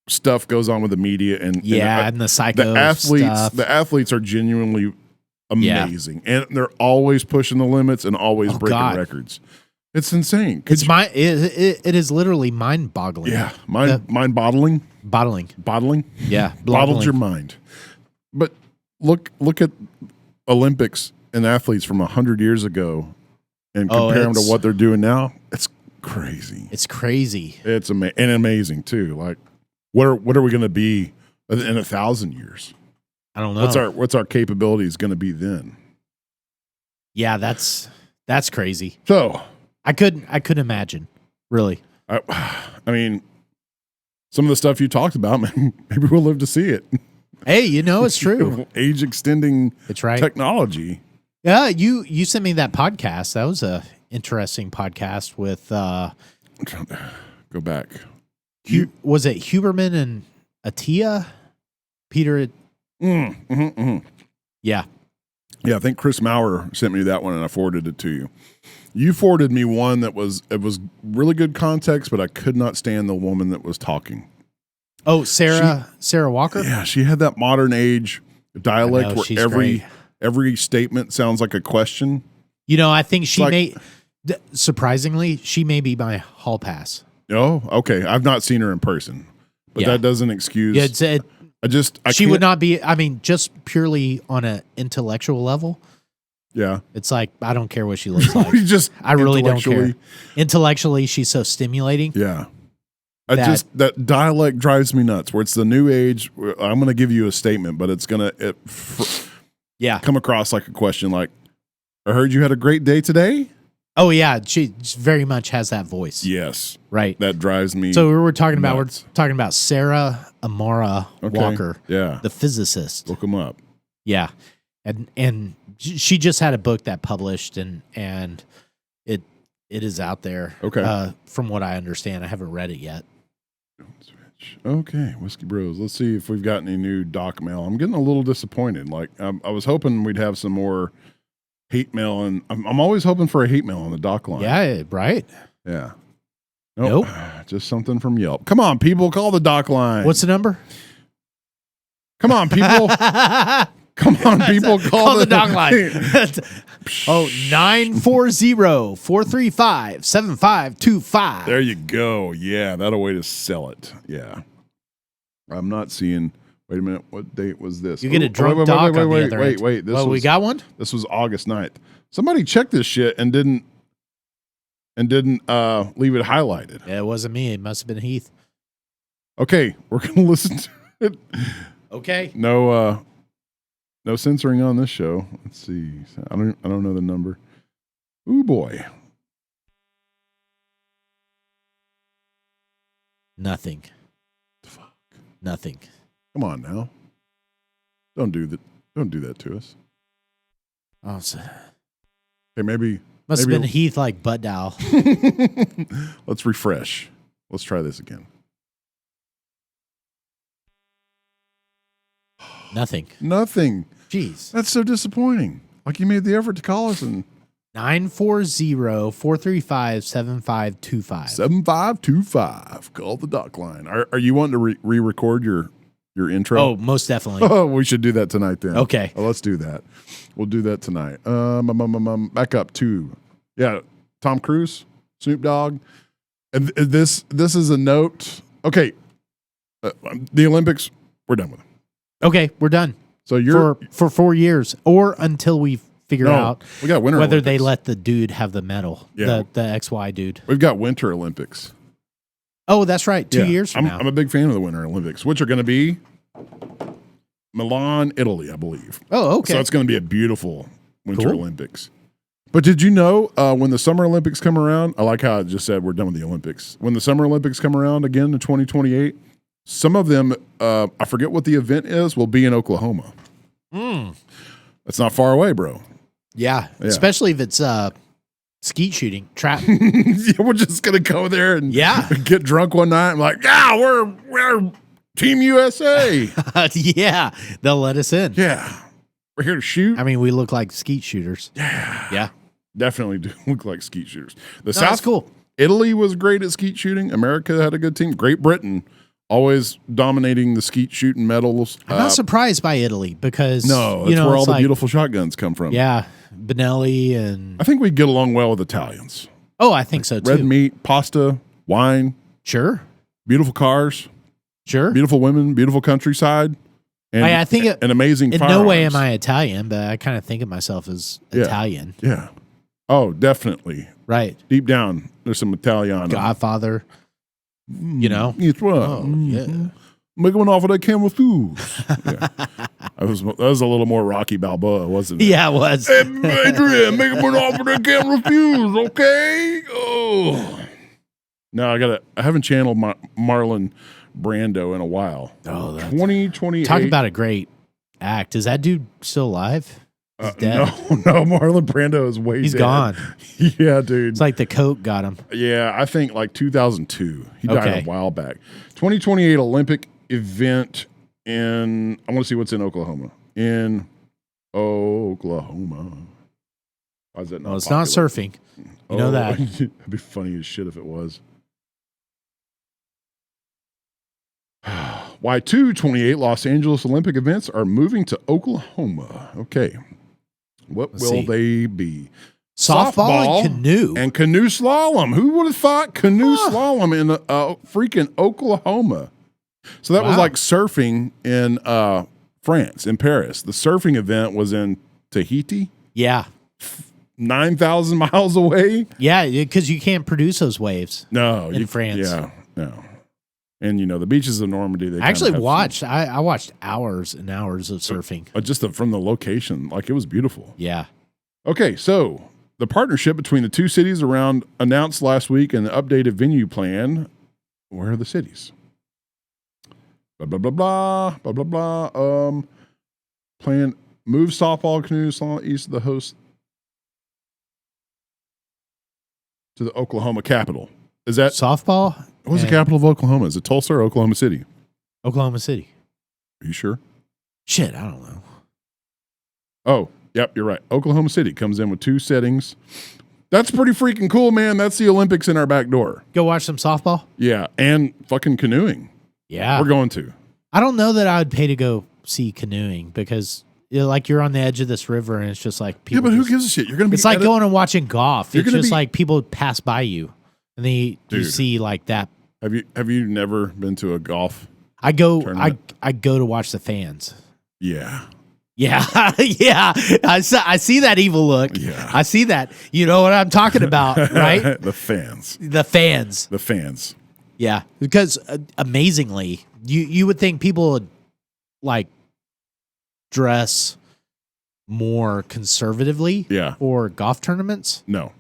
[SPEAKER 2] stuff goes on with the media and
[SPEAKER 1] the psycho
[SPEAKER 2] the athletes are genuinely amazing and they're always pushing the limits and always breaking records. It's insane.
[SPEAKER 1] It is literally mind boggling.
[SPEAKER 2] Yeah, mind bottling.
[SPEAKER 1] Bottling. Yeah,
[SPEAKER 2] bottled your mind. But look at Olympics and athletes from 100 years ago. And compare them to what they're doing now, it's crazy.
[SPEAKER 1] It's crazy.
[SPEAKER 2] It's amazing too. Like, what are we going to be in 1,000 years?
[SPEAKER 1] I don't know.
[SPEAKER 2] What's our capabilities going to be then?
[SPEAKER 1] Yeah, that's crazy.
[SPEAKER 2] So
[SPEAKER 1] I couldn't imagine. Really.
[SPEAKER 2] I mean, some of the stuff you talked about, maybe we'll live to see it.
[SPEAKER 1] Hey, it's true.
[SPEAKER 2] Age extending
[SPEAKER 1] technology.
[SPEAKER 2] technology.
[SPEAKER 1] Yeah, you sent me that podcast. That was a interesting podcast with
[SPEAKER 2] Go back.
[SPEAKER 1] was it Huberman and Atia? Peter. Yeah.
[SPEAKER 2] Yeah, I think Chris Maurer sent me that one, and I forwarded it to you. You forwarded me one that was really good context, but I could not stand the woman that was talking.
[SPEAKER 1] Oh, Sarah Walker?
[SPEAKER 2] Yeah, she had that modern age dialect where every statement sounds like a question.
[SPEAKER 1] You know, I think surprisingly, she may be my hall pass.
[SPEAKER 2] Oh, okay. I've not seen her in person, but that doesn't excuse.
[SPEAKER 1] Yeah, she would not be. I mean, just purely on an intellectual level.
[SPEAKER 2] Yeah,
[SPEAKER 1] it's like I don't care what she looks like. I really don't care. Intellectually, she's so stimulating.
[SPEAKER 2] Yeah, that dialect drives me nuts. Where it's the new age. I'm going to give you a statement, but it's going to come across like a question. Like, I heard you had a great day today.
[SPEAKER 1] Oh yeah, she very much has that voice.
[SPEAKER 2] Yes,
[SPEAKER 1] right.
[SPEAKER 2] That drives me.
[SPEAKER 1] So we're talking about Sarah Amara Walker, the physicist.
[SPEAKER 2] Look him up.
[SPEAKER 1] Yeah, and she just had a book that published, and it is out there.
[SPEAKER 2] Okay,
[SPEAKER 1] from what I understand, I haven't read it yet.
[SPEAKER 2] Okay, Whiskey Bros. Let's see if we've got any new doc mail. I'm getting a little disappointed. Like I was hoping we'd have some more hate mail, and I'm always hoping for a hate mail on the doc line.
[SPEAKER 1] Yeah, right.
[SPEAKER 2] Yeah. Nope. Just something from Yelp. Come on, people, call the doc line.
[SPEAKER 1] What's the number?
[SPEAKER 2] Come on, people. Come on, people, call the
[SPEAKER 1] doc line. 940-435-7525.
[SPEAKER 2] There you go. Yeah, that'll way to sell it. Yeah. I'm not seeing. Wait a minute. What date was this?
[SPEAKER 1] You get a drunk doc on the other end.
[SPEAKER 2] Wait.
[SPEAKER 1] We got one?
[SPEAKER 2] This was August 9th. Somebody checked this shit and didn't leave it highlighted.
[SPEAKER 1] Yeah, it wasn't me. It must have been Heath.
[SPEAKER 2] Okay, we're going to listen to it.
[SPEAKER 1] Okay.
[SPEAKER 2] No censoring on this show. Let's see. I don't know the number. Ooh boy.
[SPEAKER 1] Nothing.
[SPEAKER 2] Fuck.
[SPEAKER 1] Nothing.
[SPEAKER 2] Come on now. Don't do that. Don't do that to us.
[SPEAKER 1] Oh, so
[SPEAKER 2] hey, maybe
[SPEAKER 1] have been Heath like butt dial.
[SPEAKER 2] Let's refresh. Let's try this again.
[SPEAKER 1] Nothing.
[SPEAKER 2] Jeez. That's so disappointing. Like you made the effort to call us and
[SPEAKER 1] 940-435-7525.
[SPEAKER 2] 7525. Call the doc line. Are you wanting to re-record your intro?
[SPEAKER 1] Oh, most definitely.
[SPEAKER 2] Oh, we should do that tonight then.
[SPEAKER 1] Okay.
[SPEAKER 2] Oh, let's do that. We'll do that tonight. Back up to Tom Cruise, Snoop Dogg. And this is a note. Okay. The Olympics, we're done with them.
[SPEAKER 1] Okay, we're done.
[SPEAKER 2] So you're
[SPEAKER 1] for 4 years, or until we figure out
[SPEAKER 2] we got Winter
[SPEAKER 1] whether
[SPEAKER 2] Olympics.
[SPEAKER 1] They let the dude have the medal.
[SPEAKER 2] Yeah.
[SPEAKER 1] The XY dude.
[SPEAKER 2] We've got Winter Olympics.
[SPEAKER 1] Oh, that's right. 2 years from now.
[SPEAKER 2] I'm a big fan of the Winter Olympics, which are going to be Milan, Italy, I believe.
[SPEAKER 1] Oh, okay.
[SPEAKER 2] So it's going to be a beautiful Winter Olympics. But did you know when the Summer Olympics come around, I like how I just said we're done with the Olympics. When the Summer Olympics come around again in 2028, some of them, I forget what the event is, will be in Oklahoma. That's not far away, bro.
[SPEAKER 1] Yeah. Especially if it's skeet shooting. Trap.
[SPEAKER 2] Yeah, we're just going to go there and get drunk one night and like, we're Team USA.
[SPEAKER 1] Yeah. They'll let us in.
[SPEAKER 2] Yeah. We're here to shoot.
[SPEAKER 1] I mean, we look like skeet shooters.
[SPEAKER 2] Yeah.
[SPEAKER 1] Yeah.
[SPEAKER 2] Definitely do look like skeet shooters.
[SPEAKER 1] That's cool.
[SPEAKER 2] Italy was great at skeet shooting. America had a good team. Great Britain always dominating the skeet shooting medals.
[SPEAKER 1] I'm not surprised by Italy because
[SPEAKER 2] that's where all the beautiful shotguns come from.
[SPEAKER 1] Yeah, Benelli and
[SPEAKER 2] I think we get along well with Italians.
[SPEAKER 1] Oh, I think so too.
[SPEAKER 2] Red meat, pasta, wine.
[SPEAKER 1] Sure.
[SPEAKER 2] Beautiful cars.
[SPEAKER 1] Sure.
[SPEAKER 2] Beautiful women, beautiful countryside. And
[SPEAKER 1] I think
[SPEAKER 2] an amazing
[SPEAKER 1] in
[SPEAKER 2] firearms.
[SPEAKER 1] no way am I Italian, but I kind of think of myself as Italian.
[SPEAKER 2] Yeah. Oh, definitely.
[SPEAKER 1] Right.
[SPEAKER 2] Deep down, there's some Italiano.
[SPEAKER 1] Godfather. You know?
[SPEAKER 2] It's what?
[SPEAKER 1] Yeah.
[SPEAKER 2] Make one off of that camel food. Yeah. That was a little more Rocky Balboa, wasn't it?
[SPEAKER 1] Yeah, it was.
[SPEAKER 2] Hey, Adrian, make one off of that camel fuse, okay? Oh. No, I haven't channeled Marlon Brando in a while.
[SPEAKER 1] Oh, that's
[SPEAKER 2] 2028.
[SPEAKER 1] Talk about a great act. Is that dude still alive? He's dead.
[SPEAKER 2] No, Marlon Brando is way
[SPEAKER 1] He's
[SPEAKER 2] dead.
[SPEAKER 1] gone.
[SPEAKER 2] Yeah, dude.
[SPEAKER 1] It's like the Coke got him.
[SPEAKER 2] Yeah, I think like 2002. He died
[SPEAKER 1] Okay.
[SPEAKER 2] a while back. 2028 Olympic event in, I want to see what's in Oklahoma. In Oklahoma. Why is that not
[SPEAKER 1] No, it's
[SPEAKER 2] popular?
[SPEAKER 1] not surfing. You know that.
[SPEAKER 2] It'd be funny as shit if it was. Why 228 Los Angeles Olympic events are moving to Oklahoma. Okay. What
[SPEAKER 1] Let's
[SPEAKER 2] will
[SPEAKER 1] see.
[SPEAKER 2] they be?
[SPEAKER 1] Softball and canoe.
[SPEAKER 2] And canoe slalom. Who would have thought canoe slalom in freaking Oklahoma? So that was
[SPEAKER 1] Wow.
[SPEAKER 2] like surfing in France, in Paris. The surfing event was in Tahiti,
[SPEAKER 1] Yeah.
[SPEAKER 2] 9,000 miles away.
[SPEAKER 1] Yeah, because you can't produce those waves.
[SPEAKER 2] No.
[SPEAKER 1] In France.
[SPEAKER 2] Yeah, no. And, you know, the beaches of Normandy. They
[SPEAKER 1] I actually
[SPEAKER 2] kind of have
[SPEAKER 1] watched. I watched hours and hours of surfing.
[SPEAKER 2] just from the location. Like, it was beautiful.
[SPEAKER 1] Yeah.
[SPEAKER 2] Okay, so the partnership between the two cities announced last week and the updated venue plan. Where are the cities? Blah, blah, blah, blah, blah, blah, blah. Plan, move softball, canoe, slalom east of the host to the Oklahoma capital. Is that,
[SPEAKER 1] Softball.
[SPEAKER 2] what's the
[SPEAKER 1] and
[SPEAKER 2] capital of Oklahoma? Is it Tulsa or Oklahoma City?
[SPEAKER 1] Oklahoma City.
[SPEAKER 2] Are you sure?
[SPEAKER 1] Shit, I don't know.
[SPEAKER 2] Oh, yep, you're right. Oklahoma City comes in with 2 settings. That's pretty freaking cool, man. That's the Olympics in our back door.
[SPEAKER 1] Go watch some softball.
[SPEAKER 2] Yeah, and fucking canoeing.
[SPEAKER 1] Yeah.
[SPEAKER 2] We're going to.
[SPEAKER 1] I don't know that I would pay to go see canoeing because you're on the edge of this river and it's just like people.
[SPEAKER 2] Yeah, but who
[SPEAKER 1] just-
[SPEAKER 2] gives a shit? You're going to be
[SPEAKER 1] It's like going and watching golf.
[SPEAKER 2] You're
[SPEAKER 1] It's
[SPEAKER 2] gonna
[SPEAKER 1] just
[SPEAKER 2] be-
[SPEAKER 1] like people pass by you and you
[SPEAKER 2] Dude.
[SPEAKER 1] see like that.
[SPEAKER 2] Have you never been to a golf?
[SPEAKER 1] I go
[SPEAKER 2] Tournament.
[SPEAKER 1] I go to watch the fans.
[SPEAKER 2] Yeah.
[SPEAKER 1] Yeah, yeah. I see that evil look.
[SPEAKER 2] Yeah.
[SPEAKER 1] I see that. You know what I'm talking about, right?
[SPEAKER 2] The fans.
[SPEAKER 1] The fans.
[SPEAKER 2] The fans.
[SPEAKER 1] Yeah, because amazingly, you would think people would like dress more conservatively
[SPEAKER 2] Yeah.
[SPEAKER 1] for golf tournaments,
[SPEAKER 2] No.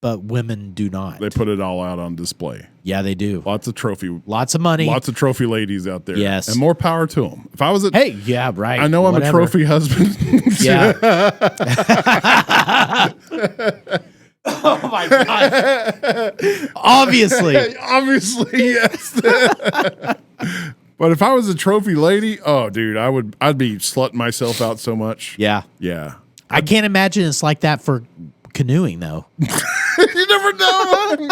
[SPEAKER 1] but women do not.
[SPEAKER 2] They put it all out on display.
[SPEAKER 1] Yeah, they do.
[SPEAKER 2] Lots of trophy
[SPEAKER 1] Lots of trophy.
[SPEAKER 2] ladies out there.
[SPEAKER 1] Yes.
[SPEAKER 2] And more power to them. If I was
[SPEAKER 1] Hey, yeah, right.
[SPEAKER 2] I know I'm
[SPEAKER 1] Whatever.
[SPEAKER 2] a trophy husband.
[SPEAKER 1] Yeah. Oh my god. Obviously.
[SPEAKER 2] Obviously, yes. But if I was a trophy lady, oh dude, I'd be slutting myself out so much.
[SPEAKER 1] Yeah.
[SPEAKER 2] Yeah.
[SPEAKER 1] I can't imagine it's like that for canoeing though.
[SPEAKER 2] You never know.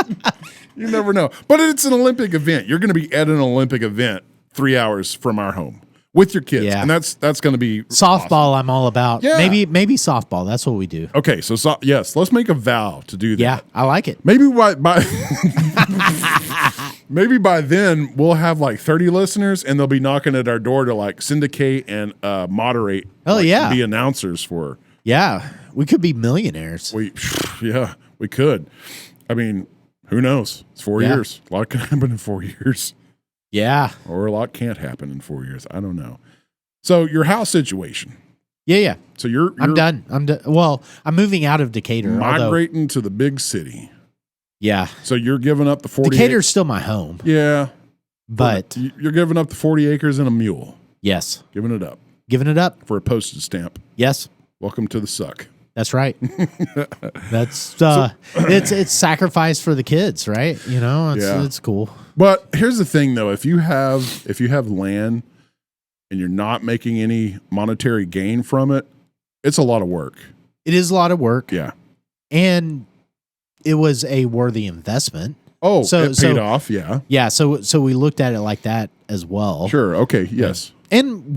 [SPEAKER 2] You never know. But it's an Olympic event. You're going to be at an Olympic event 3 hours from our home with your kids.
[SPEAKER 1] Yeah.
[SPEAKER 2] And that's going to be
[SPEAKER 1] Softball
[SPEAKER 2] awesome.
[SPEAKER 1] I'm all about.
[SPEAKER 2] Yeah.
[SPEAKER 1] Maybe softball. That's what we do.
[SPEAKER 2] Okay, so yes, let's make a vow to do that.
[SPEAKER 1] Yeah, I like it.
[SPEAKER 2] Maybe by maybe by then we'll have like 30 listeners and they'll be knocking at our door to like syndicate and moderate.
[SPEAKER 1] Oh,
[SPEAKER 2] like,
[SPEAKER 1] yeah.
[SPEAKER 2] be announcers for.
[SPEAKER 1] Yeah, we could be millionaires.
[SPEAKER 2] We could. I mean, who knows? It's 4
[SPEAKER 1] Yeah.
[SPEAKER 2] years. A lot can happen in 4 years,
[SPEAKER 1] Yeah.
[SPEAKER 2] or a lot can't happen in 4 years. I don't know. So your house situation.
[SPEAKER 1] Yeah.
[SPEAKER 2] So you're
[SPEAKER 1] I'm done. Well, I'm moving out of Decatur. Although,
[SPEAKER 2] migrating to the big city.
[SPEAKER 1] yeah,
[SPEAKER 2] So you're giving up the 40.
[SPEAKER 1] Decatur's still my home,
[SPEAKER 2] Yeah,
[SPEAKER 1] but
[SPEAKER 2] you're giving up the 40 acres and a mule.
[SPEAKER 1] yes,
[SPEAKER 2] Giving it up
[SPEAKER 1] giving it up.
[SPEAKER 2] for a postage stamp.
[SPEAKER 1] Yes,
[SPEAKER 2] Welcome to the suck.
[SPEAKER 1] that's right. That's it's sacrifice for the kids, right? You know, it's cool.
[SPEAKER 2] But here's the thing, though: if you have land and you're not making any monetary gain from it, it's a lot of work.
[SPEAKER 1] It is a lot of work,
[SPEAKER 2] Yeah.
[SPEAKER 1] and it was a worthy investment.
[SPEAKER 2] Oh,
[SPEAKER 1] So-
[SPEAKER 2] it paid off. Yeah.
[SPEAKER 1] Yeah, so we looked at it like that as well.
[SPEAKER 2] Sure. Okay. Yes.
[SPEAKER 1] And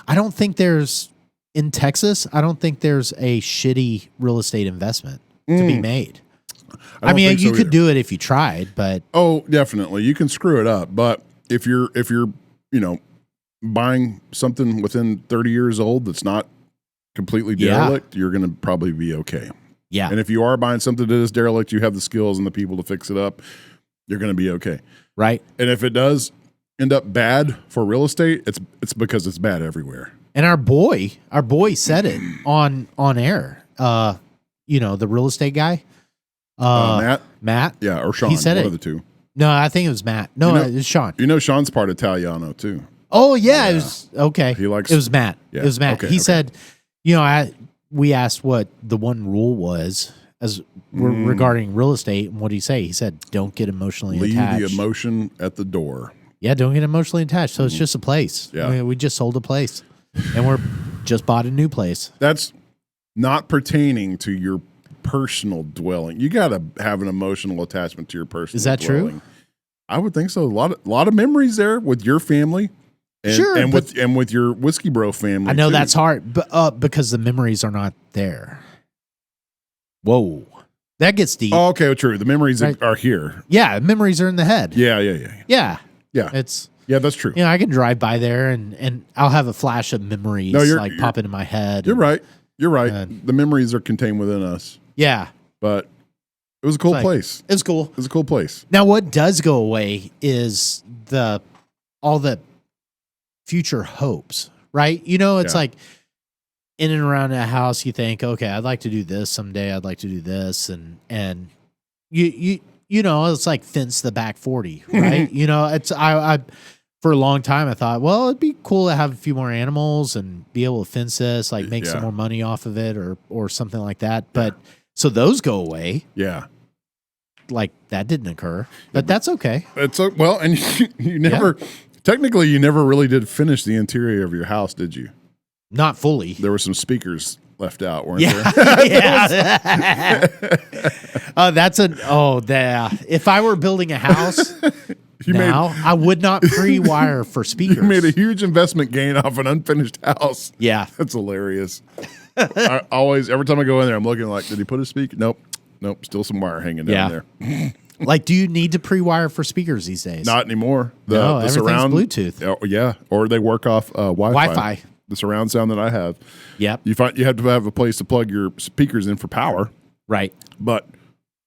[SPEAKER 1] I don't think there's in Texas, I don't think there's a shitty real estate investment to be made. I
[SPEAKER 2] don't
[SPEAKER 1] mean,
[SPEAKER 2] think
[SPEAKER 1] you
[SPEAKER 2] so
[SPEAKER 1] could
[SPEAKER 2] either.
[SPEAKER 1] do it if you tried, but
[SPEAKER 2] Oh, definitely. You can screw it up, but if you're buying something within 30 years old that's not completely
[SPEAKER 1] Yeah.
[SPEAKER 2] derelict, you're going to probably be okay.
[SPEAKER 1] yeah,
[SPEAKER 2] And if you are buying something that is derelict, you have the skills and the people to fix it up, you're going to be okay.
[SPEAKER 1] right.
[SPEAKER 2] And if it does end up bad for real estate, it's because it's bad everywhere.
[SPEAKER 1] And our boy said it on air. The real estate guy, Matt.
[SPEAKER 2] Yeah, or Sean,
[SPEAKER 1] He said
[SPEAKER 2] one
[SPEAKER 1] it.
[SPEAKER 2] of the two.
[SPEAKER 1] No, I think it was Matt. No,
[SPEAKER 2] You know-
[SPEAKER 1] it was Sean.
[SPEAKER 2] You know Sean's part Italiano too.
[SPEAKER 1] Oh yeah, it was okay.
[SPEAKER 2] He likes-
[SPEAKER 1] It was Matt.
[SPEAKER 2] Yeah,
[SPEAKER 1] It was Matt.
[SPEAKER 2] okay,
[SPEAKER 1] He
[SPEAKER 2] okay.
[SPEAKER 1] said, we asked what the one rule was as regarding real estate, and what did he say? He said, "Don't get emotionally attached."
[SPEAKER 2] Leave the emotion at the door.
[SPEAKER 1] Yeah, don't get emotionally attached. So it's just a place.
[SPEAKER 2] Yeah.
[SPEAKER 1] I mean, we just sold a place, and we're just bought a new place.
[SPEAKER 2] That's not pertaining to your personal dwelling. You got to have an emotional attachment to your personal.
[SPEAKER 1] Is that
[SPEAKER 2] dwelling.
[SPEAKER 1] true?
[SPEAKER 2] I would think so. A lot of memories there with your family, and,
[SPEAKER 1] Sure,
[SPEAKER 2] and with your Whiskey Bro family.
[SPEAKER 1] I know
[SPEAKER 2] too.
[SPEAKER 1] that's hard, but because the memories are not there. Whoa, that gets deep.
[SPEAKER 2] Oh, okay, true. The memories are here.
[SPEAKER 1] Yeah, memories are in the head.
[SPEAKER 2] Yeah.
[SPEAKER 1] Yeah.
[SPEAKER 2] That's true.
[SPEAKER 1] You know, I can drive by there and I'll have a flash of memories pop into my head.
[SPEAKER 2] You're right. The memories are contained within us.
[SPEAKER 1] Yeah.
[SPEAKER 2] But it was a cool place.
[SPEAKER 1] It's cool.
[SPEAKER 2] It was a cool place.
[SPEAKER 1] Now, what does go away is all the future hopes, right? You know, it's like in and around a house, you think, okay, I'd like to do this someday. I'd like to do this. And you know, it's like fence the back 40, right? You know, it's, I for a long time, I thought, well, it'd be cool to have a few more animals and be able to fence this, like make some more money off of it or something like that. But so those go away.
[SPEAKER 2] Yeah.
[SPEAKER 1] Like that didn't occur, but that's okay.
[SPEAKER 2] It's well, and you never, technically, you never really did finish the interior of your house, did you?
[SPEAKER 1] Not fully.
[SPEAKER 2] There were some speakers left out, weren't there?
[SPEAKER 1] Yeah. If I were building a house I would not pre-wire for speakers.
[SPEAKER 2] You made a huge investment gain off an unfinished house.
[SPEAKER 1] Yeah.
[SPEAKER 2] That's hilarious. I always, every time I go in there, I'm looking like, did he put a speaker? Nope. Still some wire hanging down there.
[SPEAKER 1] Like, do you need to pre-wire for speakers these days?
[SPEAKER 2] Not anymore.
[SPEAKER 1] No,
[SPEAKER 2] the
[SPEAKER 1] everything's
[SPEAKER 2] surround,
[SPEAKER 1] Bluetooth.
[SPEAKER 2] Yeah, or they work off Wi-Fi. The surround sound that I have.
[SPEAKER 1] Yep.
[SPEAKER 2] You have to have a place to plug your speakers in for power.
[SPEAKER 1] Right.
[SPEAKER 2] But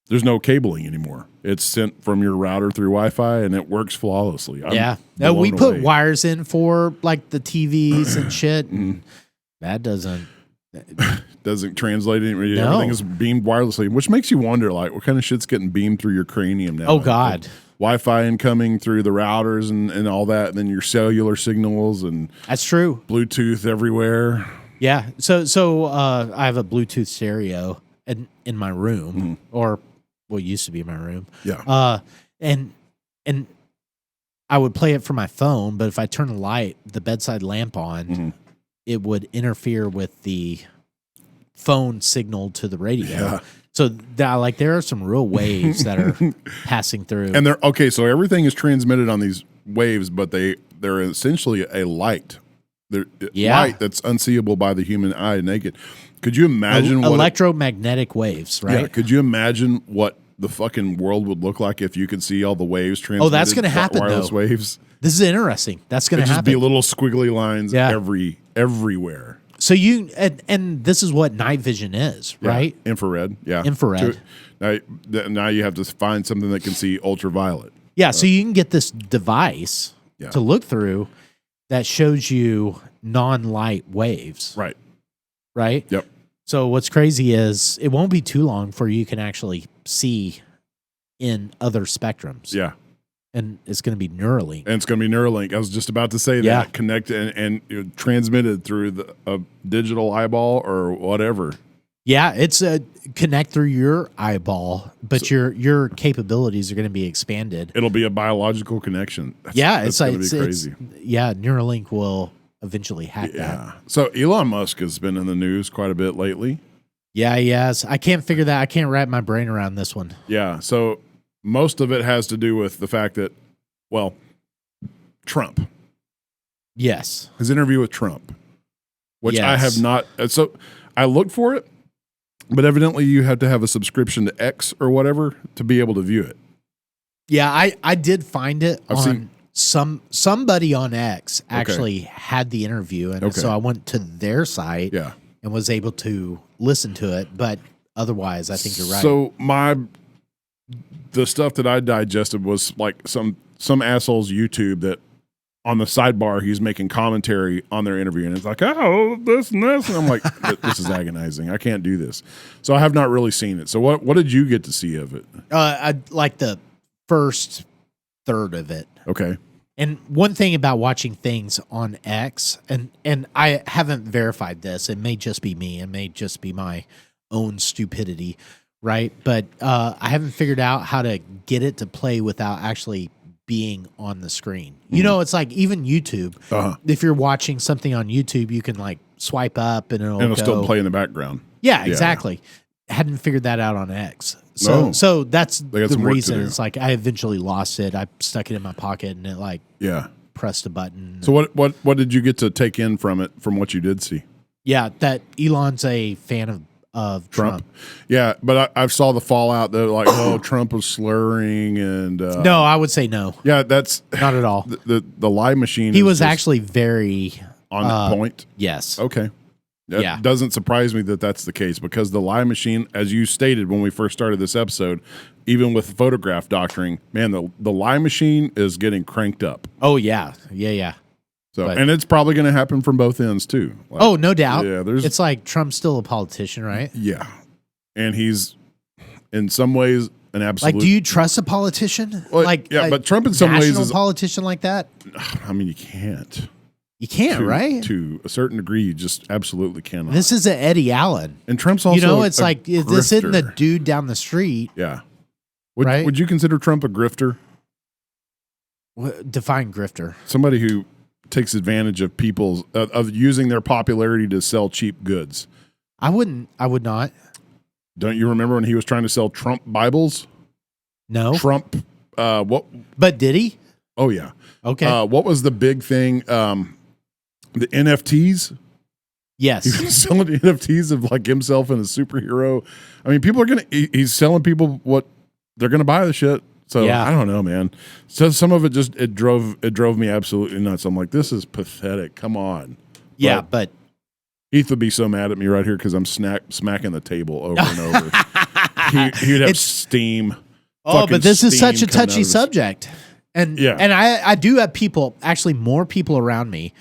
[SPEAKER 2] there's no cabling anymore. It's sent from your router through Wi-Fi, and it works flawlessly.
[SPEAKER 1] No, we put wires in for like the TVs and shit. And that doesn't
[SPEAKER 2] translate. Everything is beamed wirelessly, which makes you wonder, like, what kind of shit's getting beamed through your cranium now?
[SPEAKER 1] Oh, God.
[SPEAKER 2] Wi-Fi incoming through the routers and all that, and then your cellular signals and
[SPEAKER 1] that's true.
[SPEAKER 2] Bluetooth everywhere.
[SPEAKER 1] Yeah. So I have a Bluetooth stereo in my room, or what used to be my room.
[SPEAKER 2] Yeah.
[SPEAKER 1] And I would play it from my phone, but if I turn the bedside lamp on, it would interfere with the phone signal to the radio.
[SPEAKER 2] Yeah.
[SPEAKER 1] So there are some real waves that are passing through.
[SPEAKER 2] And so everything is transmitted on these waves, but they're essentially a light. They're light that's unseeable by the human eye naked. Could you imagine
[SPEAKER 1] electromagnetic waves, right?
[SPEAKER 2] Yeah. Could you imagine what the fucking world would look like if you could see all the waves transmitted?
[SPEAKER 1] Oh, that's going to happen,
[SPEAKER 2] wireless waves.
[SPEAKER 1] This is interesting. That's going to happen.
[SPEAKER 2] Just be little squiggly lines everywhere.
[SPEAKER 1] So and this is what night vision is, right?
[SPEAKER 2] Infrared,
[SPEAKER 1] Infrared.
[SPEAKER 2] Now you have to find something that can see ultraviolet.
[SPEAKER 1] Yeah, so you can get this device to look through that shows you non-light waves.
[SPEAKER 2] Right.
[SPEAKER 1] Right?
[SPEAKER 2] Yep.
[SPEAKER 1] So what's crazy is it won't be too long before you can actually see in other spectrums.
[SPEAKER 2] Yeah.
[SPEAKER 1] And it's going to be Neuralink.
[SPEAKER 2] And it's going to be Neuralink. I was just about to say that. Connected and transmitted through a digital eyeball or whatever.
[SPEAKER 1] Yeah, it's a connect through your eyeball, but your capabilities are going to be expanded.
[SPEAKER 2] It'll be a biological connection.
[SPEAKER 1] It's
[SPEAKER 2] going to be crazy.
[SPEAKER 1] Neuralink will eventually hack that.
[SPEAKER 2] So Elon Musk has been in the news quite a bit lately.
[SPEAKER 1] Yeah, he has. I can't figure that. I can't wrap my brain around this one.
[SPEAKER 2] Yeah, so most of it has to do with the fact that, well, Trump.
[SPEAKER 1] Yes.
[SPEAKER 2] His interview with Trump, which I have not. So I looked for it, but evidently you have to have a subscription to X or whatever to be able to view it.
[SPEAKER 1] Yeah, I did find it somebody on X actually had the interview, and so I went to their site and was able to listen to it, but otherwise I think you're right.
[SPEAKER 2] So the stuff that I digested was like some asshole's YouTube that on the sidebar he's making commentary on their interview, and it's like, oh, this and this, and I'm like, this is agonizing. I can't do this. So I have not really seen it. So what did you get to see of it?
[SPEAKER 1] I like the first third of it.
[SPEAKER 2] Okay.
[SPEAKER 1] And one thing about watching things on X, and I haven't verified this, it may just be me, it may just be my own stupidity, right? But I haven't figured out how to get it to play without actually being on the screen. You know, it's like even YouTube. If you're watching something on YouTube, you can like swipe up and it'll
[SPEAKER 2] still play in the background.
[SPEAKER 1] Yeah, exactly. Hadn't figured that out on X. So that's the reason. It's like I eventually lost it. I stuck it in my pocket and it like pressed a button.
[SPEAKER 2] So what did you get to take in from it, from what you did see?
[SPEAKER 1] Yeah, that Elon's a fan of Trump.
[SPEAKER 2] Yeah, but I saw the fallout that like, oh, Trump was slurring and
[SPEAKER 1] no, I would say no.
[SPEAKER 2] Yeah, that's
[SPEAKER 1] not at all.
[SPEAKER 2] The lie machine.
[SPEAKER 1] He was actually very
[SPEAKER 2] on point.
[SPEAKER 1] Yes.
[SPEAKER 2] Okay. That doesn't surprise me that that's the case, because the lie machine, as you stated when we first started this episode, even with photograph doctoring, man, the lie machine is getting cranked up.
[SPEAKER 1] Oh yeah.
[SPEAKER 2] So, and it's probably going to happen from both ends too. Like,
[SPEAKER 1] oh, no doubt.
[SPEAKER 2] Yeah,
[SPEAKER 1] it's like Trump's still a politician, right?
[SPEAKER 2] Yeah, and he's in some ways an absolute.
[SPEAKER 1] Like, do you trust a politician?
[SPEAKER 2] Well,
[SPEAKER 1] like,
[SPEAKER 2] yeah, but Trump in some ways is
[SPEAKER 1] a politician like that.
[SPEAKER 2] I mean, you can't.
[SPEAKER 1] You can't, right?
[SPEAKER 2] To a certain degree, you just absolutely cannot.
[SPEAKER 1] This is an Eddie Allen.
[SPEAKER 2] And Trump's also,
[SPEAKER 1] you know, it's like,
[SPEAKER 2] grifter.
[SPEAKER 1] This isn't the dude down the street.
[SPEAKER 2] Yeah.
[SPEAKER 1] Right?
[SPEAKER 2] Would you consider Trump a grifter?
[SPEAKER 1] Define grifter.
[SPEAKER 2] Somebody who takes advantage of people's, of using their popularity to sell cheap goods.
[SPEAKER 1] I would not.
[SPEAKER 2] Don't you remember when he was trying to sell Trump Bibles?
[SPEAKER 1] No.
[SPEAKER 2] Trump, what?
[SPEAKER 1] But did he?
[SPEAKER 2] Oh, yeah.
[SPEAKER 1] Okay.
[SPEAKER 2] What was the big thing? The NFTs?
[SPEAKER 1] Yes.
[SPEAKER 2] He was selling NFTs of like himself and a superhero. I mean, people are he's selling people what they're going to buy the shit. So I don't know, man. So some of it just, it drove me absolutely nuts. I'm like, this is pathetic. Come on.
[SPEAKER 1] Yeah. But
[SPEAKER 2] Heath would be so mad at me right here, because I'm smacking the table over and over. He'd have steam.
[SPEAKER 1] Oh, but this is such a touchy subject. And I do have people, actually more people around me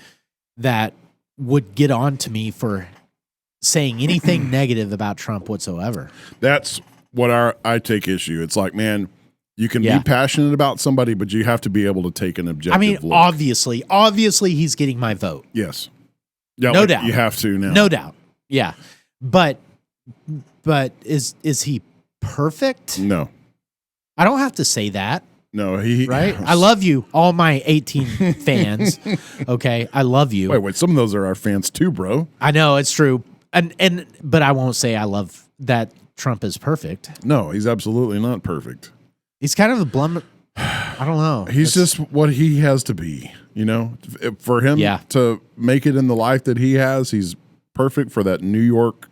[SPEAKER 1] that would get on to me for saying anything negative about Trump whatsoever.
[SPEAKER 2] That's what I take issue. It's like, man, you can be passionate about somebody, but you have to be able to take an objective look.
[SPEAKER 1] Obviously he's getting my vote.
[SPEAKER 2] Yes. Yeah,
[SPEAKER 1] no doubt.
[SPEAKER 2] You have to now.
[SPEAKER 1] No doubt. Yeah. But is he perfect?
[SPEAKER 2] No.
[SPEAKER 1] I don't have to say that.
[SPEAKER 2] No,
[SPEAKER 1] right? I love you, all my 18 fans. Okay, I love you.
[SPEAKER 2] Wait, some of those are our fans too, bro.
[SPEAKER 1] I know, it's true. But I won't say I love that Trump is perfect.
[SPEAKER 2] No, he's absolutely not perfect.
[SPEAKER 1] He's kind of a blum. I don't know.
[SPEAKER 2] He's just what he has to be, you know? For him to make it in the life that he has, he's perfect for that New York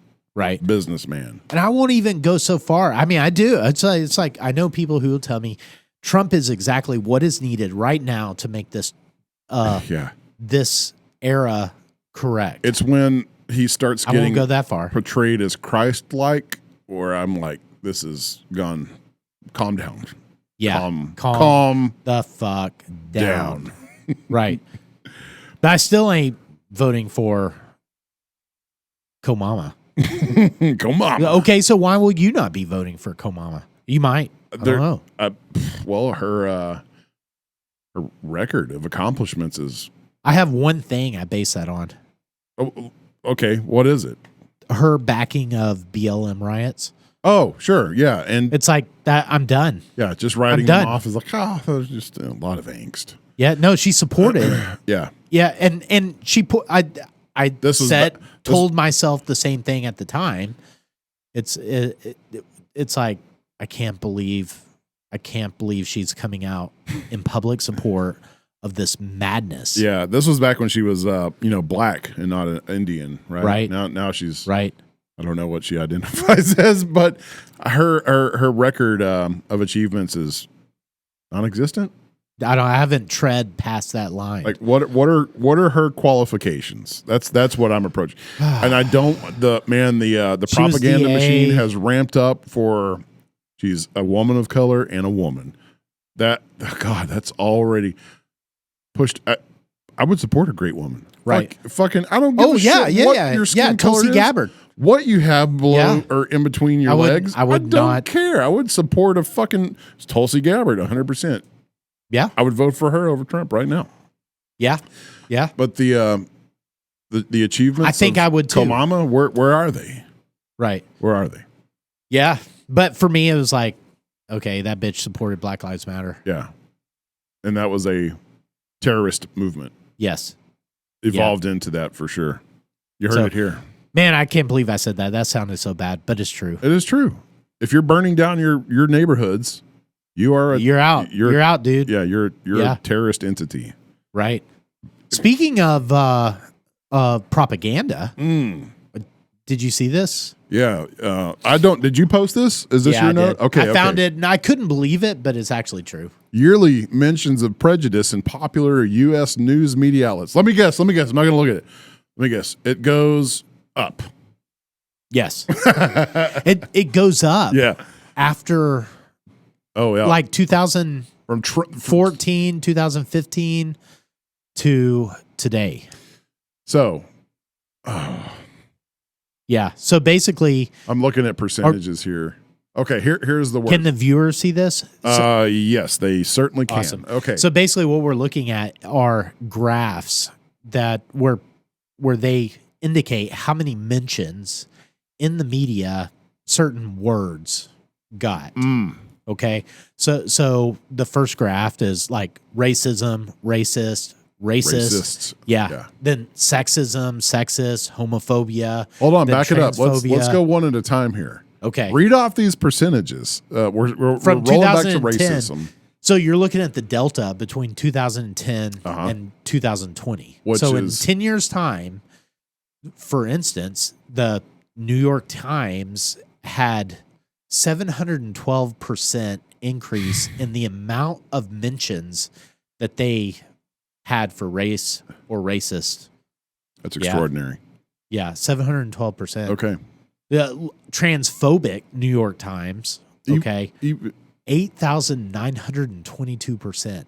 [SPEAKER 2] businessman.
[SPEAKER 1] And I won't even go so far. I mean, I do. It's like I know people who will tell me Trump is exactly what is needed right now to make this this era correct.
[SPEAKER 2] It's when he starts getting,
[SPEAKER 1] I won't go that far,
[SPEAKER 2] portrayed as Christ-like, or I'm like, this is gone. Calm down.
[SPEAKER 1] Yeah, calm the fuck down. Right. But I still ain't voting for Kamala.
[SPEAKER 2] Kamala.
[SPEAKER 1] Okay, so why will you not be voting for Kamala? You might. I don't know.
[SPEAKER 2] Well, her record of accomplishments is.
[SPEAKER 1] I have one thing I base that on.
[SPEAKER 2] Oh, okay. What is it?
[SPEAKER 1] Her backing of BLM riots.
[SPEAKER 2] Oh, sure. Yeah. And
[SPEAKER 1] it's like that. I'm done.
[SPEAKER 2] Yeah. Just writing them off is like, there's just a lot of angst.
[SPEAKER 1] Yeah. No, she supported.
[SPEAKER 2] Yeah.
[SPEAKER 1] Yeah. And she put, told myself the same thing at the time. It's like, I can't believe she's coming out in public support of this madness.
[SPEAKER 2] Yeah, this was back when she was, black and not an Indian, right?
[SPEAKER 1] Right.
[SPEAKER 2] Now she's
[SPEAKER 1] right.
[SPEAKER 2] I don't know what she identifies as, but her record of achievements is non-existent.
[SPEAKER 1] I haven't tread past that line.
[SPEAKER 2] Like what are her qualifications? That's what I'm approaching. And I don't the propaganda machine has ramped up for. She's a woman of color and a woman. That's already pushed. I would support a great woman.
[SPEAKER 1] Right.
[SPEAKER 2] I don't give a shit what your skin color
[SPEAKER 1] Tulsi
[SPEAKER 2] is,
[SPEAKER 1] Gabbard.
[SPEAKER 2] what you have below or in between your legs.
[SPEAKER 1] I don't
[SPEAKER 2] care. I would support a fucking Tulsi Gabbard 100%.
[SPEAKER 1] Yeah.
[SPEAKER 2] I would vote for her over Trump right now.
[SPEAKER 1] Yeah. Yeah.
[SPEAKER 2] But the achievements,
[SPEAKER 1] I think
[SPEAKER 2] of
[SPEAKER 1] I would too.
[SPEAKER 2] Kamala, where are they?
[SPEAKER 1] Right.
[SPEAKER 2] Where are they?
[SPEAKER 1] Yeah. But for me, it was like, okay, that bitch supported Black Lives Matter.
[SPEAKER 2] Yeah. And that was a terrorist movement.
[SPEAKER 1] Yes.
[SPEAKER 2] Evolved into that for sure. You heard it here.
[SPEAKER 1] Man, I can't believe I said that. That sounded so bad, but it's true.
[SPEAKER 2] It is true. If you're burning down your neighborhoods, you're out.
[SPEAKER 1] You're out, dude.
[SPEAKER 2] Yeah, you're a terrorist entity.
[SPEAKER 1] Right. Speaking of propaganda, did you see this?
[SPEAKER 2] Yeah. I don't. Did you post this? Is this your note? Okay.
[SPEAKER 1] I found it, and I couldn't believe it, but it's actually true.
[SPEAKER 2] Yearly mentions of prejudice in popular U.S. news media outlets. Let me guess. I'm not going to look at it. Let me guess. It goes up.
[SPEAKER 1] Yes. it goes up.
[SPEAKER 2] Yeah.
[SPEAKER 1] After.
[SPEAKER 2] Oh yeah.
[SPEAKER 1] Like 2014, 2015 to today.
[SPEAKER 2] So.
[SPEAKER 1] Yeah. So basically,
[SPEAKER 2] I'm looking at percentages here. Okay, here's the word.
[SPEAKER 1] Can the viewers see this?
[SPEAKER 2] Yes, they certainly can.
[SPEAKER 1] Awesome.
[SPEAKER 2] Okay.
[SPEAKER 1] So basically what we're looking at are graphs that where they indicate how many mentions in the media certain words got. Okay. So the first graph is like racism, racist.
[SPEAKER 2] Racists.
[SPEAKER 1] Yeah. Then sexism, sexist, homophobia.
[SPEAKER 2] Hold on, back it up. Let's go one at a time here.
[SPEAKER 1] Okay.
[SPEAKER 2] Read off these percentages. We're
[SPEAKER 1] From
[SPEAKER 2] rolling back to
[SPEAKER 1] 2010.
[SPEAKER 2] racism.
[SPEAKER 1] So you're looking at the delta between 2010 and 2020. So in 10 years' time, for instance, the New York Times had 712% increase in the amount of mentions that they had for race or racist.
[SPEAKER 2] That's extraordinary.
[SPEAKER 1] Yeah, 712%.
[SPEAKER 2] Okay.
[SPEAKER 1] The transphobic New York Times, okay, 8,922%.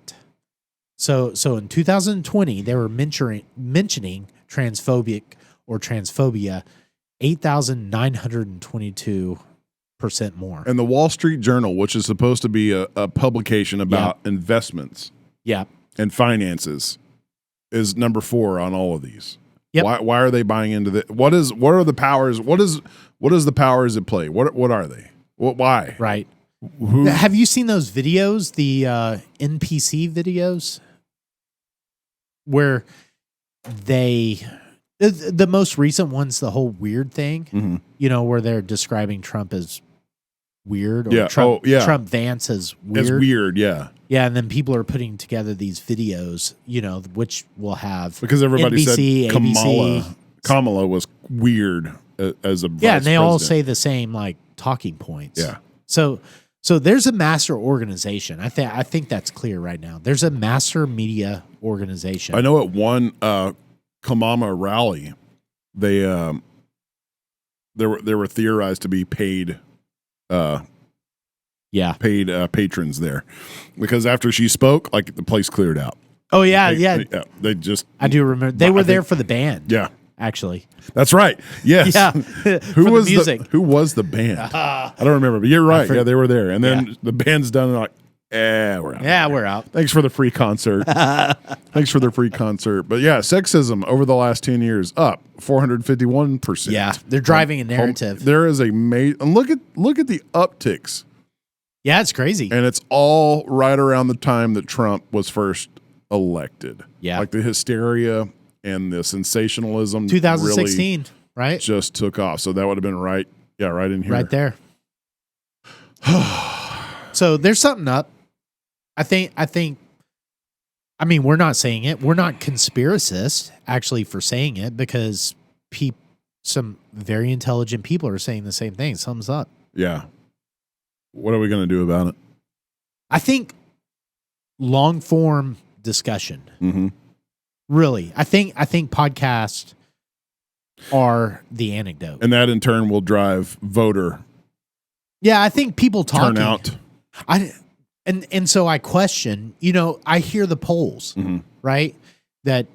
[SPEAKER 1] So in 2020, they were mentioning transphobic or transphobia 8,922% more.
[SPEAKER 2] And the Wall Street Journal, which is supposed to be a publication about investments and finances, is number 4 on all of these. Yep. Why are they buying into the what are the powers? What is the powers at play? What are they? Why?
[SPEAKER 1] Right. Have you seen those videos, the NPC videos, where the most recent one's the whole weird thing, where they're describing Trump as weird or Trump Vance as weird.
[SPEAKER 2] As weird, yeah.
[SPEAKER 1] Yeah, and then people are putting together these videos, which will have
[SPEAKER 2] because everybody
[SPEAKER 1] NBC,
[SPEAKER 2] said
[SPEAKER 1] ABC.
[SPEAKER 2] Kamala was weird as a vice
[SPEAKER 1] and they all
[SPEAKER 2] president.
[SPEAKER 1] say the same like talking points.
[SPEAKER 2] Yeah.
[SPEAKER 1] So there's a master organization. I think that's clear right now. There's a master media organization.
[SPEAKER 2] I know at one Kamala rally, they were theorized to be paid. Patrons there, because after she spoke, like the place cleared out.
[SPEAKER 1] Oh yeah,
[SPEAKER 2] They just.
[SPEAKER 1] I do remember they were there for the band.
[SPEAKER 2] Yeah,
[SPEAKER 1] actually,
[SPEAKER 2] that's right. Yes.
[SPEAKER 1] Yeah.
[SPEAKER 2] Who was the music? Who was the band? I don't remember, but you're right. Yeah, they were there, and then the band's done. And like, we're out.
[SPEAKER 1] Yeah, we're out.
[SPEAKER 2] Thanks for the free concert. Thanks for the free concert. But yeah, sexism over the last 10 years up 451%.
[SPEAKER 1] Yeah, they're driving a narrative.
[SPEAKER 2] There is and look at the upticks.
[SPEAKER 1] Yeah, it's crazy.
[SPEAKER 2] And it's all right around the time that Trump was first elected.
[SPEAKER 1] Yeah.
[SPEAKER 2] Like the hysteria and the sensationalism
[SPEAKER 1] 2016,
[SPEAKER 2] really
[SPEAKER 1] right?
[SPEAKER 2] Just took off. So that would have been right in here.
[SPEAKER 1] Right there. So there's something up. I mean, we're not saying it. We're not conspiracists actually for saying it, because some very intelligent people are saying the same thing. Something's up.
[SPEAKER 2] Yeah. What are we going to do about it?
[SPEAKER 1] I think long form discussion.
[SPEAKER 2] Mm-hmm.
[SPEAKER 1] Really, I think podcasts are the anecdote,
[SPEAKER 2] and that in turn will drive voter.
[SPEAKER 1] Yeah, I think people talking.
[SPEAKER 2] Turnout.
[SPEAKER 1] And so I question. I hear the polls, right? That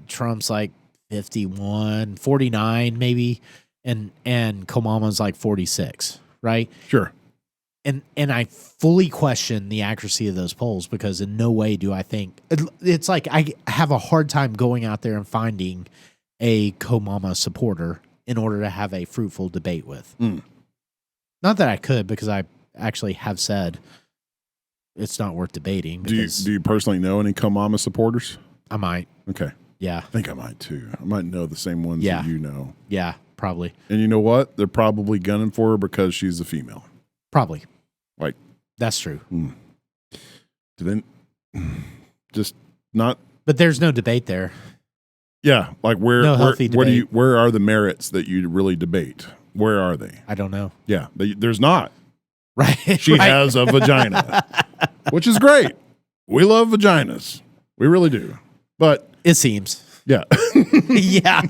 [SPEAKER 1] Trump's like 51, 49 maybe, and Kamala's like 46, right?
[SPEAKER 2] Sure.
[SPEAKER 1] and I fully question the accuracy of those polls, because in no way do I think it's like I have a hard time going out there and finding a Kamala supporter in order to have a fruitful debate with. Not that I could, because I actually have said it's not worth debating.
[SPEAKER 2] Do you personally know any Kamala supporters?
[SPEAKER 1] I might.
[SPEAKER 2] Okay.
[SPEAKER 1] Yeah.
[SPEAKER 2] I think I might too. I might know the same ones that you know.
[SPEAKER 1] Yeah, probably.
[SPEAKER 2] And you know what? They're probably gunning for her because she's a female.
[SPEAKER 1] Probably.
[SPEAKER 2] Like,
[SPEAKER 1] that's true.
[SPEAKER 2] Do they just not?
[SPEAKER 1] But there's no debate there.
[SPEAKER 2] Yeah, like where are the merits that you really debate? Where are they?
[SPEAKER 1] I don't know.
[SPEAKER 2] Yeah, there's not.
[SPEAKER 1] Right.
[SPEAKER 2] She has a vagina, which is great. We love vaginas. We really do. But
[SPEAKER 1] it seems.
[SPEAKER 2] Yeah.
[SPEAKER 1] Yeah.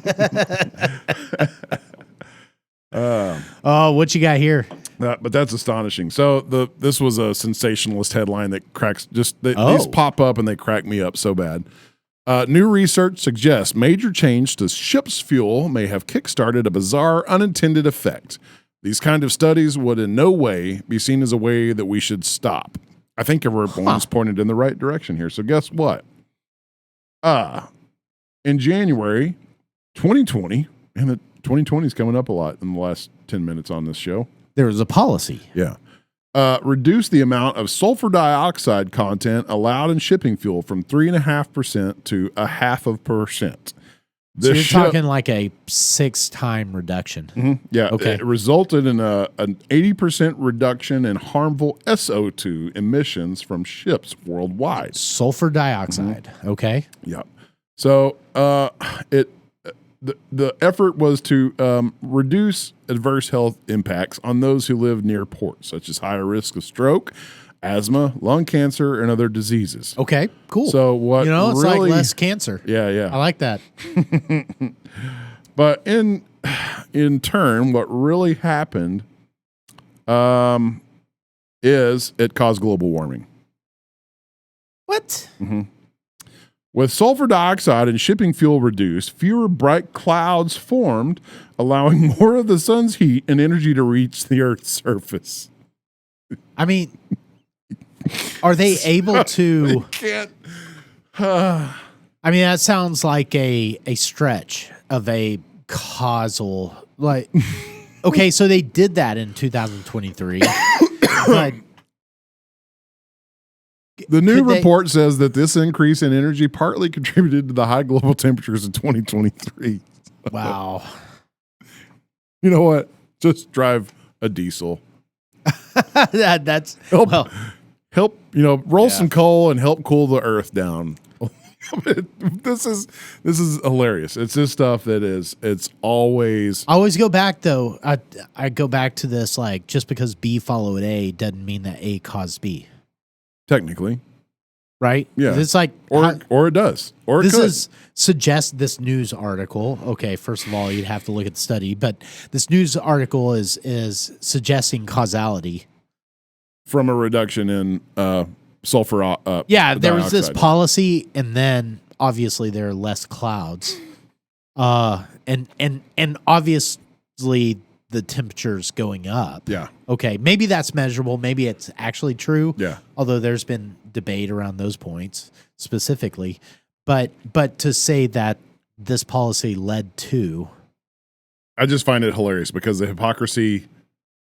[SPEAKER 1] What you got here?
[SPEAKER 2] But that's astonishing. So this was a sensationalist headline that cracks these pop up and they crack me up so bad. New research suggests major change to ship's fuel may have kickstarted a bizarre unintended effect. These kind of studies would in no way be seen as a way that we should stop. I think everyone's pointed in the right direction here. So guess what? In January 2020, and the 2020 is coming up a lot in the last 10 minutes on this show.
[SPEAKER 1] There was a policy.
[SPEAKER 2] Yeah. Reduce the amount of sulfur dioxide content allowed in shipping fuel from 3.5% to 0.5%.
[SPEAKER 1] So you're talking like a 6-time reduction.
[SPEAKER 2] Mm-hmm. Yeah.
[SPEAKER 1] Okay.
[SPEAKER 2] It resulted in an 80% reduction in harmful SO2 emissions from ships worldwide.
[SPEAKER 1] Sulfur dioxide. Mm-hmm. Okay.
[SPEAKER 2] Yeah. So the effort was to reduce adverse health impacts on those who live near ports, such as higher risk of stroke, asthma, lung cancer, and other diseases.
[SPEAKER 1] Okay, cool.
[SPEAKER 2] So what
[SPEAKER 1] it's
[SPEAKER 2] really,
[SPEAKER 1] like less cancer.
[SPEAKER 2] Yeah.
[SPEAKER 1] I like that.
[SPEAKER 2] But in turn, what really happened is it caused global warming.
[SPEAKER 1] What?
[SPEAKER 2] Mm-hmm. With sulfur dioxide and shipping fuel reduced, fewer bright clouds formed, allowing more of the sun's heat and energy to reach the Earth's surface.
[SPEAKER 1] I mean, are they able to?
[SPEAKER 2] Can't.
[SPEAKER 1] I mean, that sounds like a stretch of a causal. Like, okay, so they did that in 2023, but.
[SPEAKER 2] The new report says that this increase in energy partly contributed to the high global temperatures in 2023.
[SPEAKER 1] Wow.
[SPEAKER 2] You know what? Just drive a diesel.
[SPEAKER 1] That's
[SPEAKER 2] help, roll some coal and help cool the earth down. This is hilarious. It's this stuff that it's always.
[SPEAKER 1] I always go back though. I go back to this, like, just because B followed A doesn't mean that A caused B.
[SPEAKER 2] Technically.
[SPEAKER 1] Right?
[SPEAKER 2] Yeah.
[SPEAKER 1] It's like
[SPEAKER 2] or it does. Or it could.
[SPEAKER 1] Suggests this news article. Okay, first of all, you'd have to look at the study, but this news article is suggesting causality
[SPEAKER 2] from a reduction in sulfur
[SPEAKER 1] there was this policy, and then obviously there are less clouds. And obviously the temperature's going up.
[SPEAKER 2] Yeah.
[SPEAKER 1] Okay, maybe that's measurable. Maybe it's actually true.
[SPEAKER 2] Yeah.
[SPEAKER 1] Although there's been debate around those points specifically. But to say that this policy led to.
[SPEAKER 2] I just find it hilarious because the hypocrisy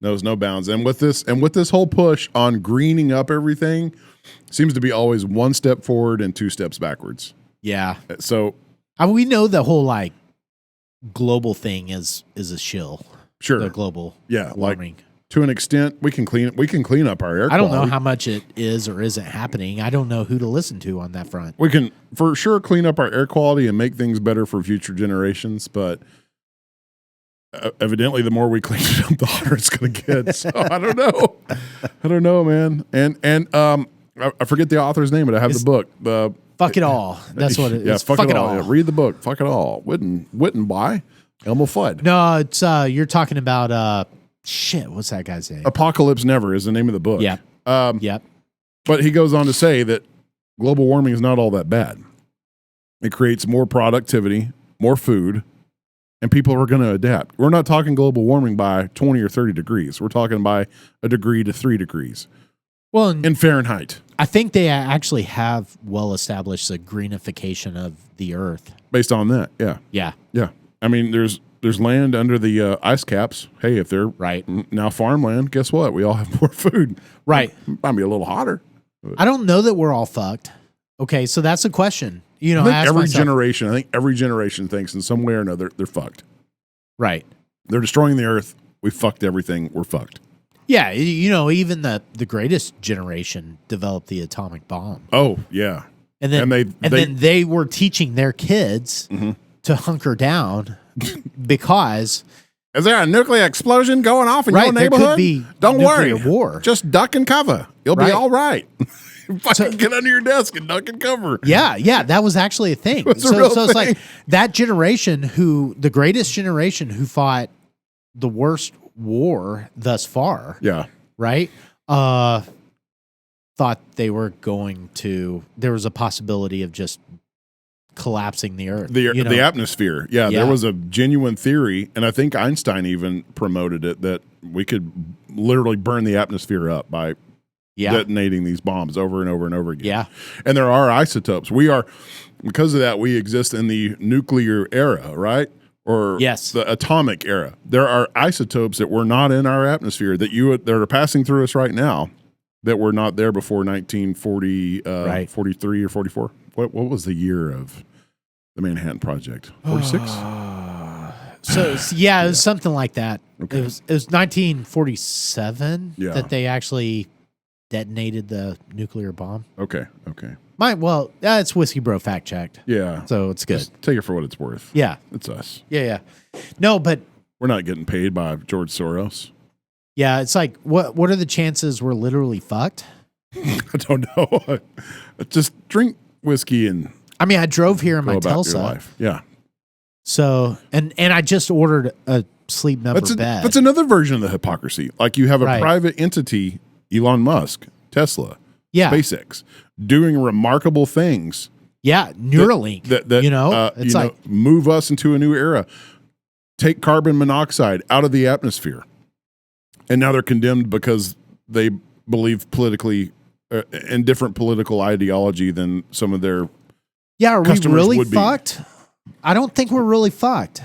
[SPEAKER 2] knows no bounds. And with this whole push on greening up everything seems to be always one step forward and two steps backwards.
[SPEAKER 1] Yeah.
[SPEAKER 2] So
[SPEAKER 1] we know the whole like global thing is a shill.
[SPEAKER 2] Sure.
[SPEAKER 1] The global
[SPEAKER 2] Like,
[SPEAKER 1] warming.
[SPEAKER 2] to an extent, we can clean up our air quality.
[SPEAKER 1] I don't know how much it is or isn't happening. I don't know who to listen to on that front.
[SPEAKER 2] We can for sure clean up our air quality and make things better for future generations, but evidently the more we clean it up, the hotter it's going to get. So I don't know, man. And I forget the author's name, but I have the book.
[SPEAKER 1] Fuck it all. That's what it is.
[SPEAKER 2] Yeah, fuck it all. Yeah, read the book. Fuck it all. Written by Elmo Fudd.
[SPEAKER 1] No, it's you're talking about what's that guy's name?
[SPEAKER 2] Apocalypse Never is the name of the book.
[SPEAKER 1] Yeah. Yep.
[SPEAKER 2] But he goes on to say that global warming is not all that bad. It creates more productivity, more food, and people are going to adapt. We're not talking global warming by 20 or 30 degrees. We're talking by a degree to 3 degrees.
[SPEAKER 1] Well,
[SPEAKER 2] in Fahrenheit.
[SPEAKER 1] I think they actually have well established the greenification of the earth.
[SPEAKER 2] Based on that, yeah.
[SPEAKER 1] Yeah.
[SPEAKER 2] Yeah. I mean, there's land under the ice caps. Hey, if they're now farmland, guess what? We all have more food.
[SPEAKER 1] Right.
[SPEAKER 2] Might be a little hotter.
[SPEAKER 1] I don't know that we're all fucked. Okay, so that's a question. You know,
[SPEAKER 2] I think every generation thinks in some way or another they're fucked.
[SPEAKER 1] Right.
[SPEAKER 2] They're destroying the earth. We fucked everything. We're fucked.
[SPEAKER 1] Yeah, you know, even the greatest generation developed the atomic bomb.
[SPEAKER 2] Oh, yeah.
[SPEAKER 1] And then they were teaching their kids to hunker down because
[SPEAKER 2] is there a nuclear explosion going off in your neighborhood?
[SPEAKER 1] There could be
[SPEAKER 2] Don't worry.
[SPEAKER 1] War.
[SPEAKER 2] Just duck and cover. You'll be all right. Fucking get under your desk and duck and cover.
[SPEAKER 1] Yeah, that was actually a thing. So it's like that generation the greatest generation who fought the worst war thus far.
[SPEAKER 2] Yeah.
[SPEAKER 1] Right? Thought they were there was a possibility of just collapsing the earth.
[SPEAKER 2] The atmosphere. Yeah, there was a genuine theory, and I think Einstein even promoted it, that we could literally burn the atmosphere up by detonating these bombs over and over and over again.
[SPEAKER 1] Yeah.
[SPEAKER 2] And there are isotopes. Because of that, we exist in the nuclear era, right? Or the atomic era. There are isotopes that were not in our atmosphere that are passing through us right now that were not there before 1940, 43 or 44. What was the year of the Manhattan Project? 46?
[SPEAKER 1] It was something like that. Okay. It was 1947 that they actually detonated the nuclear bomb.
[SPEAKER 2] Okay.
[SPEAKER 1] It's Whiskey Bro fact checked.
[SPEAKER 2] Yeah.
[SPEAKER 1] So it's good.
[SPEAKER 2] Just take it for what it's worth.
[SPEAKER 1] Yeah.
[SPEAKER 2] It's us.
[SPEAKER 1] Yeah. No, but
[SPEAKER 2] we're not getting paid by George Soros.
[SPEAKER 1] Yeah, it's like, what are the chances we're literally fucked?
[SPEAKER 2] I don't know. Just drink whiskey and
[SPEAKER 1] I mean, I drove here in my Telsa.
[SPEAKER 2] Life. Yeah.
[SPEAKER 1] So, and I just ordered a sleep number bed.
[SPEAKER 2] That's another version of the hypocrisy. Like you have a private entity, Elon Musk, Tesla, SpaceX, doing remarkable things.
[SPEAKER 1] Yeah, Neuralink.
[SPEAKER 2] That move us into a new era. Take carbon monoxide out of the atmosphere. And now they're condemned because they believe politically in different political ideology than some of their
[SPEAKER 1] are we really
[SPEAKER 2] be.
[SPEAKER 1] Fucked? I don't think we're really fucked.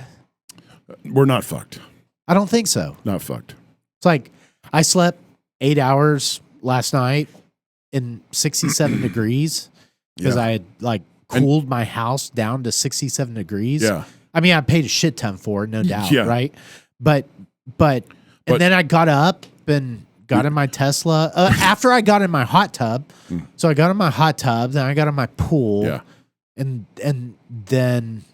[SPEAKER 2] We're not fucked.
[SPEAKER 1] I don't think so.
[SPEAKER 2] Not fucked.
[SPEAKER 1] It's like I slept 8 hours last night in 67 degrees because I had cooled my house down to 67 degrees.
[SPEAKER 2] Yeah.
[SPEAKER 1] I mean, I paid a shit ton for it, no doubt, right? But then I got up and got in my Tesla after I got in my hot tub. So I got in my hot tub, then I got in my pool.
[SPEAKER 2] Yeah.
[SPEAKER 1] And then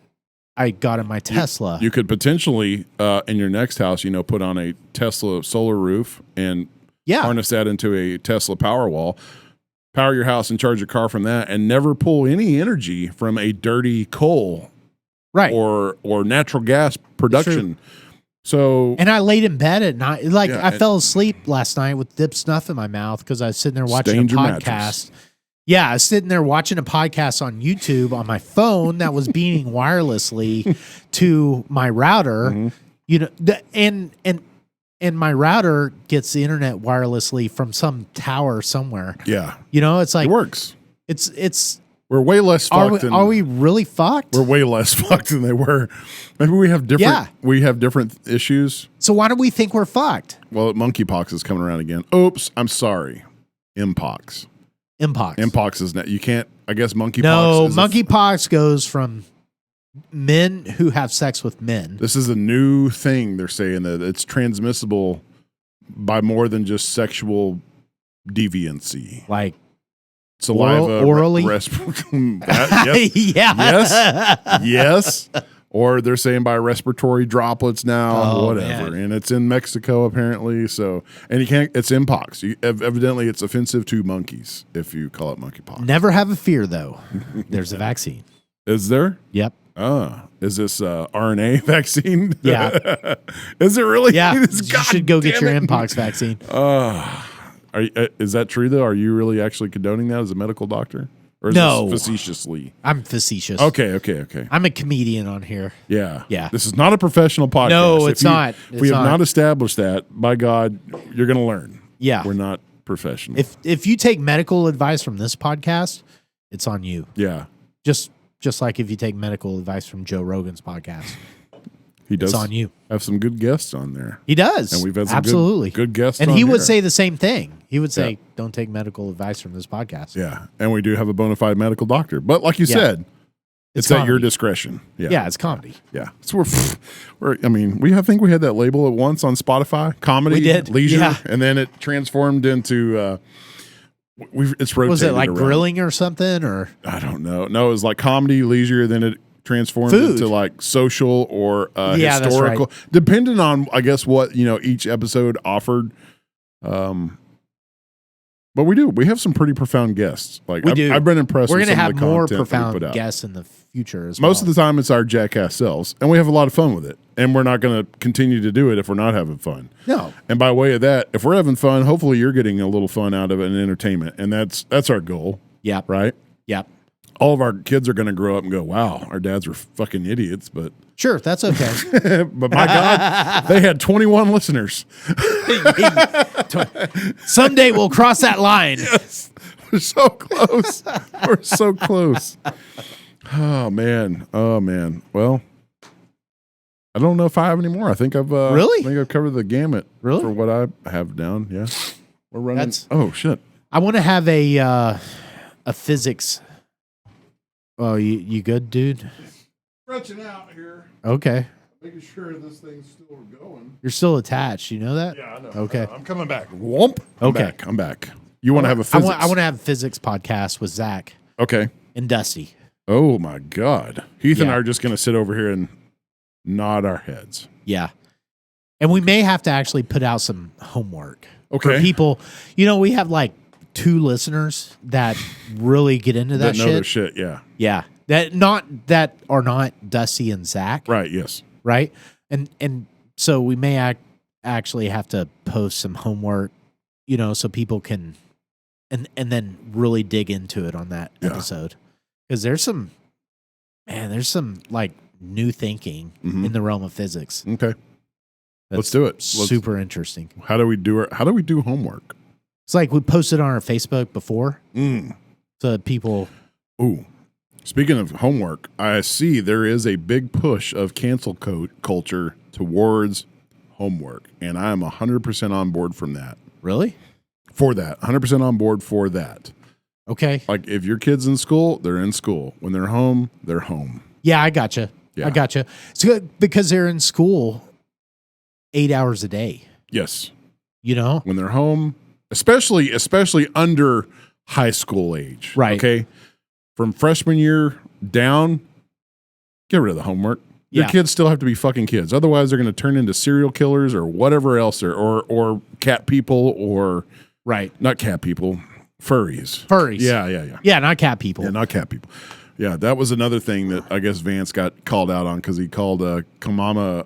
[SPEAKER 1] I got in my Tesla.
[SPEAKER 2] You could potentially, in your next house, put on a Tesla solar roof and harness that into a Tesla Powerwall, power your house and charge your car from that, and never pull any energy from a dirty coal, or natural gas production. So,
[SPEAKER 1] and I laid in bed at night. I fell asleep last night with dip snuff in my mouth because I was sitting there watching a podcast. Yeah, I was sitting there watching a podcast on YouTube on my phone that was beaming wirelessly to my router. And my router gets the internet wirelessly from some tower somewhere.
[SPEAKER 2] Yeah,
[SPEAKER 1] it's like
[SPEAKER 2] it works.
[SPEAKER 1] It's
[SPEAKER 2] we're way less fucked.
[SPEAKER 1] Are we really fucked?
[SPEAKER 2] We're way less fucked than they were. Maybe we have different. Yeah. We have different issues.
[SPEAKER 1] So why do we think we're fucked?
[SPEAKER 2] Well, monkeypox is coming around again. Oops, I'm sorry. Mpox. Mpox is not. You can't. I guess monkeypox.
[SPEAKER 1] No, monkeypox goes from men who have sex with men.
[SPEAKER 2] This is a new thing. They're saying that it's transmissible by more than just sexual deviancy,
[SPEAKER 1] like
[SPEAKER 2] saliva,
[SPEAKER 1] orally.
[SPEAKER 2] Yes. Or they're saying by respiratory droplets now, whatever. Man. And it's in Mexico apparently. So, and you can't. It's Mpox. Evidently, it's offensive to monkeys if you call it monkeypox.
[SPEAKER 1] Never have a fear though. There's a vaccine.
[SPEAKER 2] Is there?
[SPEAKER 1] Yep.
[SPEAKER 2] Is this RNA vaccine?
[SPEAKER 1] Yeah.
[SPEAKER 2] Is it really?
[SPEAKER 1] Yeah. You should go get your Mpox vaccine.
[SPEAKER 2] Is that true though? Are you really actually condoning that as a medical doctor? Or is
[SPEAKER 1] No.
[SPEAKER 2] this facetiously?
[SPEAKER 1] I'm facetious.
[SPEAKER 2] Okay.
[SPEAKER 1] I'm a comedian on here.
[SPEAKER 2] Yeah.
[SPEAKER 1] Yeah.
[SPEAKER 2] This is not a professional podcast.
[SPEAKER 1] No, it's not.
[SPEAKER 2] If we have not established that, by God, you're going to learn.
[SPEAKER 1] Yeah.
[SPEAKER 2] We're not professional.
[SPEAKER 1] If you take medical advice from this podcast, it's on you.
[SPEAKER 2] Yeah.
[SPEAKER 1] Just like if you take medical advice from Joe Rogan's podcast.
[SPEAKER 2] He does
[SPEAKER 1] It's on you.
[SPEAKER 2] have some good guests on there.
[SPEAKER 1] He does.
[SPEAKER 2] And we've had some
[SPEAKER 1] absolutely
[SPEAKER 2] good guests
[SPEAKER 1] and
[SPEAKER 2] on
[SPEAKER 1] he would
[SPEAKER 2] here.
[SPEAKER 1] say the same thing. He would say,
[SPEAKER 2] Yeah.
[SPEAKER 1] don't take medical advice from this podcast.
[SPEAKER 2] Yeah. And we do have a bona fide medical doctor. But like you
[SPEAKER 1] Yeah.
[SPEAKER 2] said, it's at your
[SPEAKER 1] comedy.
[SPEAKER 2] discretion. Yeah.
[SPEAKER 1] Yeah, it's comedy.
[SPEAKER 2] Yeah. So I think we had that label at once on Spotify. Comedy,
[SPEAKER 1] We did.
[SPEAKER 2] leisure.
[SPEAKER 1] Yeah.
[SPEAKER 2] And then it transformed into it's rotated
[SPEAKER 1] Was it like
[SPEAKER 2] around.
[SPEAKER 1] grilling or something? Or
[SPEAKER 2] I don't know. No, it was like comedy, leisure, then it transformed
[SPEAKER 1] Food.
[SPEAKER 2] into like social or
[SPEAKER 1] Yeah, that's
[SPEAKER 2] historical,
[SPEAKER 1] right.
[SPEAKER 2] depending on I guess what each episode offered. But we have some pretty profound guests. Like
[SPEAKER 1] We do.
[SPEAKER 2] I've been impressed.
[SPEAKER 1] we're
[SPEAKER 2] with
[SPEAKER 1] going to
[SPEAKER 2] some
[SPEAKER 1] have
[SPEAKER 2] of the
[SPEAKER 1] more
[SPEAKER 2] content that we
[SPEAKER 1] profound
[SPEAKER 2] put out.
[SPEAKER 1] guests in the future as
[SPEAKER 2] Most
[SPEAKER 1] well.
[SPEAKER 2] of the time, it's our jackass selves, and we have a lot of fun with it. And we're not going to continue to do it if we're not having fun.
[SPEAKER 1] No.
[SPEAKER 2] And by way of that, if we're having fun, hopefully you're getting a little fun out of it and entertainment, and that's our goal,
[SPEAKER 1] Yep.
[SPEAKER 2] right?
[SPEAKER 1] Yep.
[SPEAKER 2] All of our kids are going to grow up and go, "Wow, our dads were fucking idiots," but
[SPEAKER 1] Sure, that's okay.
[SPEAKER 2] but my God, they had 21 listeners.
[SPEAKER 1] Someday we'll cross that line.
[SPEAKER 2] Yes, we're so close. We're so close. Oh man. Well, I don't know if I have any more. I think I've
[SPEAKER 1] Really?
[SPEAKER 2] I think I've covered the gamut.
[SPEAKER 1] Really?
[SPEAKER 2] For what I have down. Yeah, we're running.
[SPEAKER 1] That's-
[SPEAKER 2] oh shit.
[SPEAKER 1] I want to have a physics. Oh, you good, dude?
[SPEAKER 2] Stretching out here,
[SPEAKER 1] Okay.
[SPEAKER 2] making sure this thing's still going.
[SPEAKER 1] You're still attached. You know that?
[SPEAKER 2] Yeah, I know.
[SPEAKER 1] Okay.
[SPEAKER 2] I'm coming back. Whoomp.
[SPEAKER 1] Okay.
[SPEAKER 2] I'm back. You want to have a physics?
[SPEAKER 1] I want to have a physics podcast with Zach
[SPEAKER 2] Okay.
[SPEAKER 1] and Dusty.
[SPEAKER 2] Oh my God. Heath and
[SPEAKER 1] Yeah.
[SPEAKER 2] I are just going to sit over here and nod our heads.
[SPEAKER 1] Yeah. And we may have to actually put out some homework for
[SPEAKER 2] Okay.
[SPEAKER 1] people. You know, we have like 2 listeners that really get into that
[SPEAKER 2] know their
[SPEAKER 1] shit.
[SPEAKER 2] shit. Yeah.
[SPEAKER 1] Yeah. That are not Dusty and Zach.
[SPEAKER 2] Right. Yes.
[SPEAKER 1] Right. And so we may actually have to post some homework, so people can and then really dig into it on that
[SPEAKER 2] Yeah.
[SPEAKER 1] episode. Because there's some like new thinking
[SPEAKER 2] Mhm.
[SPEAKER 1] in the realm of physics.
[SPEAKER 2] Okay. Let's
[SPEAKER 1] That's
[SPEAKER 2] do it.
[SPEAKER 1] Super interesting.
[SPEAKER 2] How do we do homework?
[SPEAKER 1] It's like we posted on our Facebook before,
[SPEAKER 2] Mm.
[SPEAKER 1] so that people.
[SPEAKER 2] Ooh. Speaking of homework, I see there is a big push of cancel culture towards homework, and I am 100% on board from that.
[SPEAKER 1] Really?
[SPEAKER 2] For that, 100% on board for that.
[SPEAKER 1] Okay.
[SPEAKER 2] Like if your kid's in school, they're in school. When they're home, they're home.
[SPEAKER 1] Yeah, I gotcha.
[SPEAKER 2] Yeah.
[SPEAKER 1] I gotcha. It's good because they're in school 8 hours a day.
[SPEAKER 2] Yes.
[SPEAKER 1] When
[SPEAKER 2] They're home, especially under high school age.
[SPEAKER 1] Right.
[SPEAKER 2] Okay. From freshman year down, get rid of the homework. Your
[SPEAKER 1] Yeah.
[SPEAKER 2] kids still have to be fucking kids. Otherwise, they're going to turn into serial killers or whatever else, or cat people, or
[SPEAKER 1] right.
[SPEAKER 2] not cat people, furries.
[SPEAKER 1] Furries.
[SPEAKER 2] Yeah.
[SPEAKER 1] Yeah, not cat people.
[SPEAKER 2] Yeah, not cat people. Yeah, that was another thing that I guess Vance got called out on because he called Kamala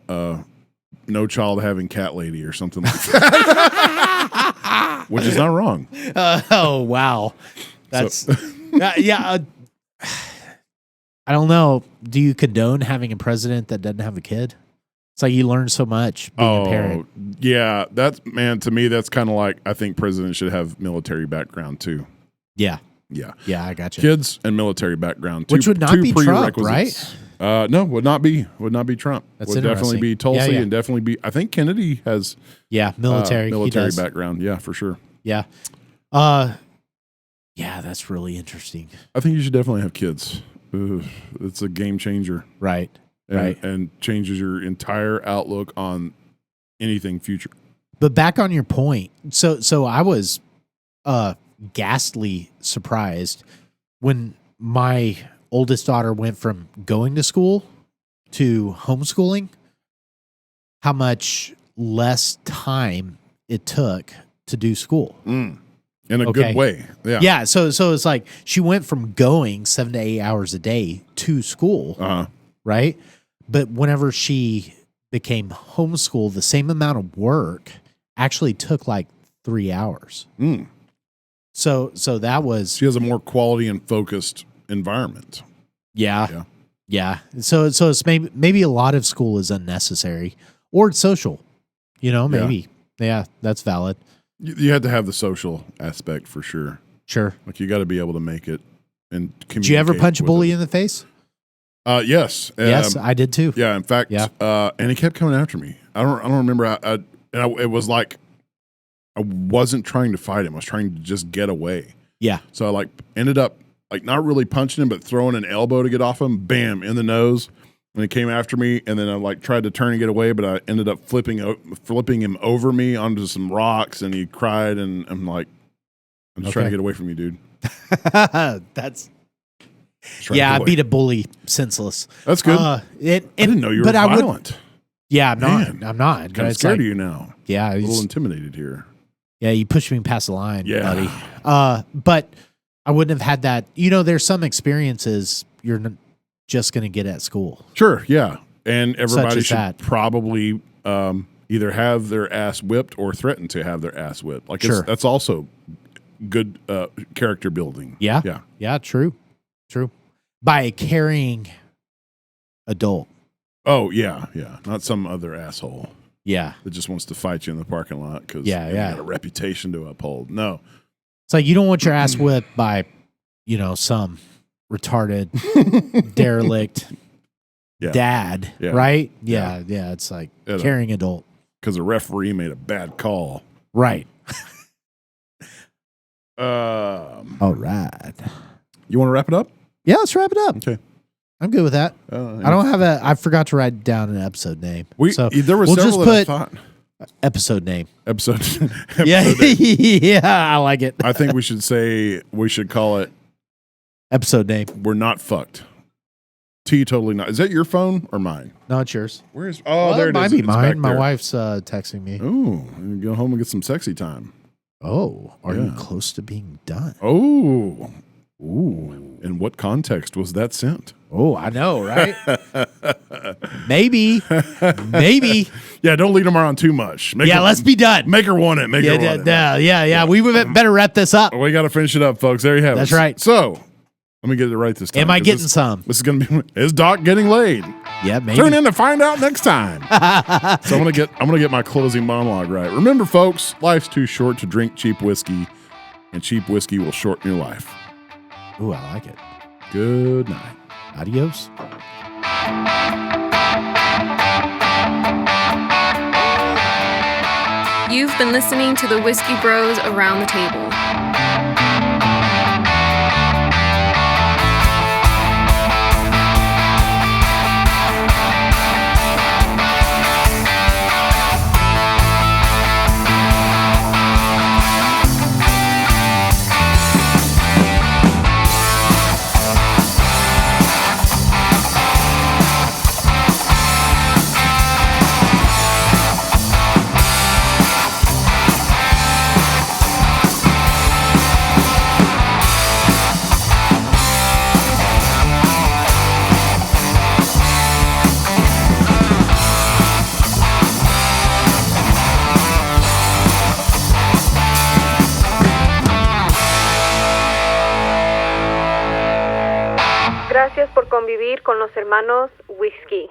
[SPEAKER 2] no child having cat lady or something like that, which is not wrong.
[SPEAKER 1] Oh wow, that's yeah. I don't know. Do you condone having a president that doesn't have a kid? It's like you learn so much being a parent.
[SPEAKER 2] Yeah, to me, that's kind of like I think presidents should have military background too.
[SPEAKER 1] Yeah,
[SPEAKER 2] Yeah,
[SPEAKER 1] I got you.
[SPEAKER 2] kids and military background,
[SPEAKER 1] Which would not
[SPEAKER 2] two
[SPEAKER 1] be Trump,
[SPEAKER 2] prerequisites. No, would not be Trump.
[SPEAKER 1] That's
[SPEAKER 2] would definitely
[SPEAKER 1] interesting.
[SPEAKER 2] be Tulsi
[SPEAKER 1] Yeah.
[SPEAKER 2] and definitely be. I think Kennedy has
[SPEAKER 1] Yeah, military. He does.
[SPEAKER 2] background. Yeah, for sure.
[SPEAKER 1] Yeah. Yeah, that's really interesting.
[SPEAKER 2] I think you should definitely have kids. It's a game changer.
[SPEAKER 1] Right.
[SPEAKER 2] And changes your entire outlook on anything future.
[SPEAKER 1] But back on your point, so I was ghastly surprised when my oldest daughter went from going to school to homeschooling, how much less time it took to do school.
[SPEAKER 2] In a good way. Yeah.
[SPEAKER 1] Yeah. So it's like she went from going 7 to 8 hours a day to school, right? But whenever she became homeschooled, the same amount of work actually took like 3 hours. So that was
[SPEAKER 2] She has a more quality and focused environment.
[SPEAKER 1] yeah. So it's maybe a lot of school is unnecessary or it's social. Maybe. Yeah, that's valid.
[SPEAKER 2] You had to have the social aspect for sure.
[SPEAKER 1] Sure.
[SPEAKER 2] Like you got to be able to make it and communicate.
[SPEAKER 1] Did you ever punch a bully in the face?
[SPEAKER 2] Yes.
[SPEAKER 1] Yes, I did too.
[SPEAKER 2] Yeah. In fact, and he kept coming after me. I don't remember. It was like I wasn't trying to fight him. I was trying to just get away.
[SPEAKER 1] Yeah.
[SPEAKER 2] So I ended up not really punching him, but throwing an elbow to get off him. Bam, in the nose. And he came after me, and then I tried to turn and get away, but I ended up flipping him over me onto some rocks, and he cried, and I'm just trying to get away from you, dude.
[SPEAKER 1] That's I beat a bully senseless.
[SPEAKER 2] That's good. I didn't know you were violent.
[SPEAKER 1] I'm not. I'm not.
[SPEAKER 2] Kind of scared of you now.
[SPEAKER 1] Yeah,
[SPEAKER 2] a little intimidated here.
[SPEAKER 1] Yeah, you pushed me past the line, buddy. But I wouldn't have had that. There's some experiences you're just going to get at school.
[SPEAKER 2] Sure, yeah. And everybody should probably either have their ass whipped or threaten to have their ass whipped. That's also good character building.
[SPEAKER 1] Yeah. Yeah, true. By a caring adult.
[SPEAKER 2] Oh, yeah. Not some other asshole.
[SPEAKER 1] Yeah.
[SPEAKER 2] That just wants to fight you in the parking lot because
[SPEAKER 1] you
[SPEAKER 2] got a reputation to uphold. No.
[SPEAKER 1] It's like you don't want your ass whipped by, some retarded, derelict dad, right? Yeah. It's like caring adult.
[SPEAKER 2] Because the referee made a bad call.
[SPEAKER 1] Right.
[SPEAKER 2] All
[SPEAKER 1] right.
[SPEAKER 2] You want to wrap it up?
[SPEAKER 1] Yeah, let's wrap it up.
[SPEAKER 2] Okay.
[SPEAKER 1] I'm good with that. I don't have I forgot to write down an episode name.
[SPEAKER 2] There were several that I thought.
[SPEAKER 1] Episode name.
[SPEAKER 2] Episode
[SPEAKER 1] yeah,
[SPEAKER 2] name.
[SPEAKER 1] Yeah, I like it.
[SPEAKER 2] I think we should call it
[SPEAKER 1] episode name.
[SPEAKER 2] We're not fucked. Totally not. Is that your phone or mine?
[SPEAKER 1] No, it's yours.
[SPEAKER 2] Where's? There it
[SPEAKER 1] might
[SPEAKER 2] is.
[SPEAKER 1] Be mine. My wife's texting me.
[SPEAKER 2] Oh, go home and get some sexy time.
[SPEAKER 1] Oh, are you close to being done?
[SPEAKER 2] Oh, ooh. In what context was that sent?
[SPEAKER 1] Oh, I know, right? Maybe.
[SPEAKER 2] Yeah, don't lead them around too much.
[SPEAKER 1] Let's be done.
[SPEAKER 2] Make her want it. Make her want it.
[SPEAKER 1] Yeah. We better wrap this up.
[SPEAKER 2] We got to finish it up, folks. There you have it.
[SPEAKER 1] That's right.
[SPEAKER 2] So, let me get it right this time.
[SPEAKER 1] Am I getting some?
[SPEAKER 2] This is going to be. Is Doc getting laid?
[SPEAKER 1] Yeah, maybe.
[SPEAKER 2] Tune in to find out next time. So I'm gonna get my closing monologue right. Remember, folks, life's too short to drink cheap whiskey, and cheap whiskey will shorten your life.
[SPEAKER 1] Ooh, I like it.
[SPEAKER 2] Good night.
[SPEAKER 1] Adios.
[SPEAKER 3] You've been listening to the Whiskey Bros Around the Table. Gracias por convivir con los hermanos Whiskey.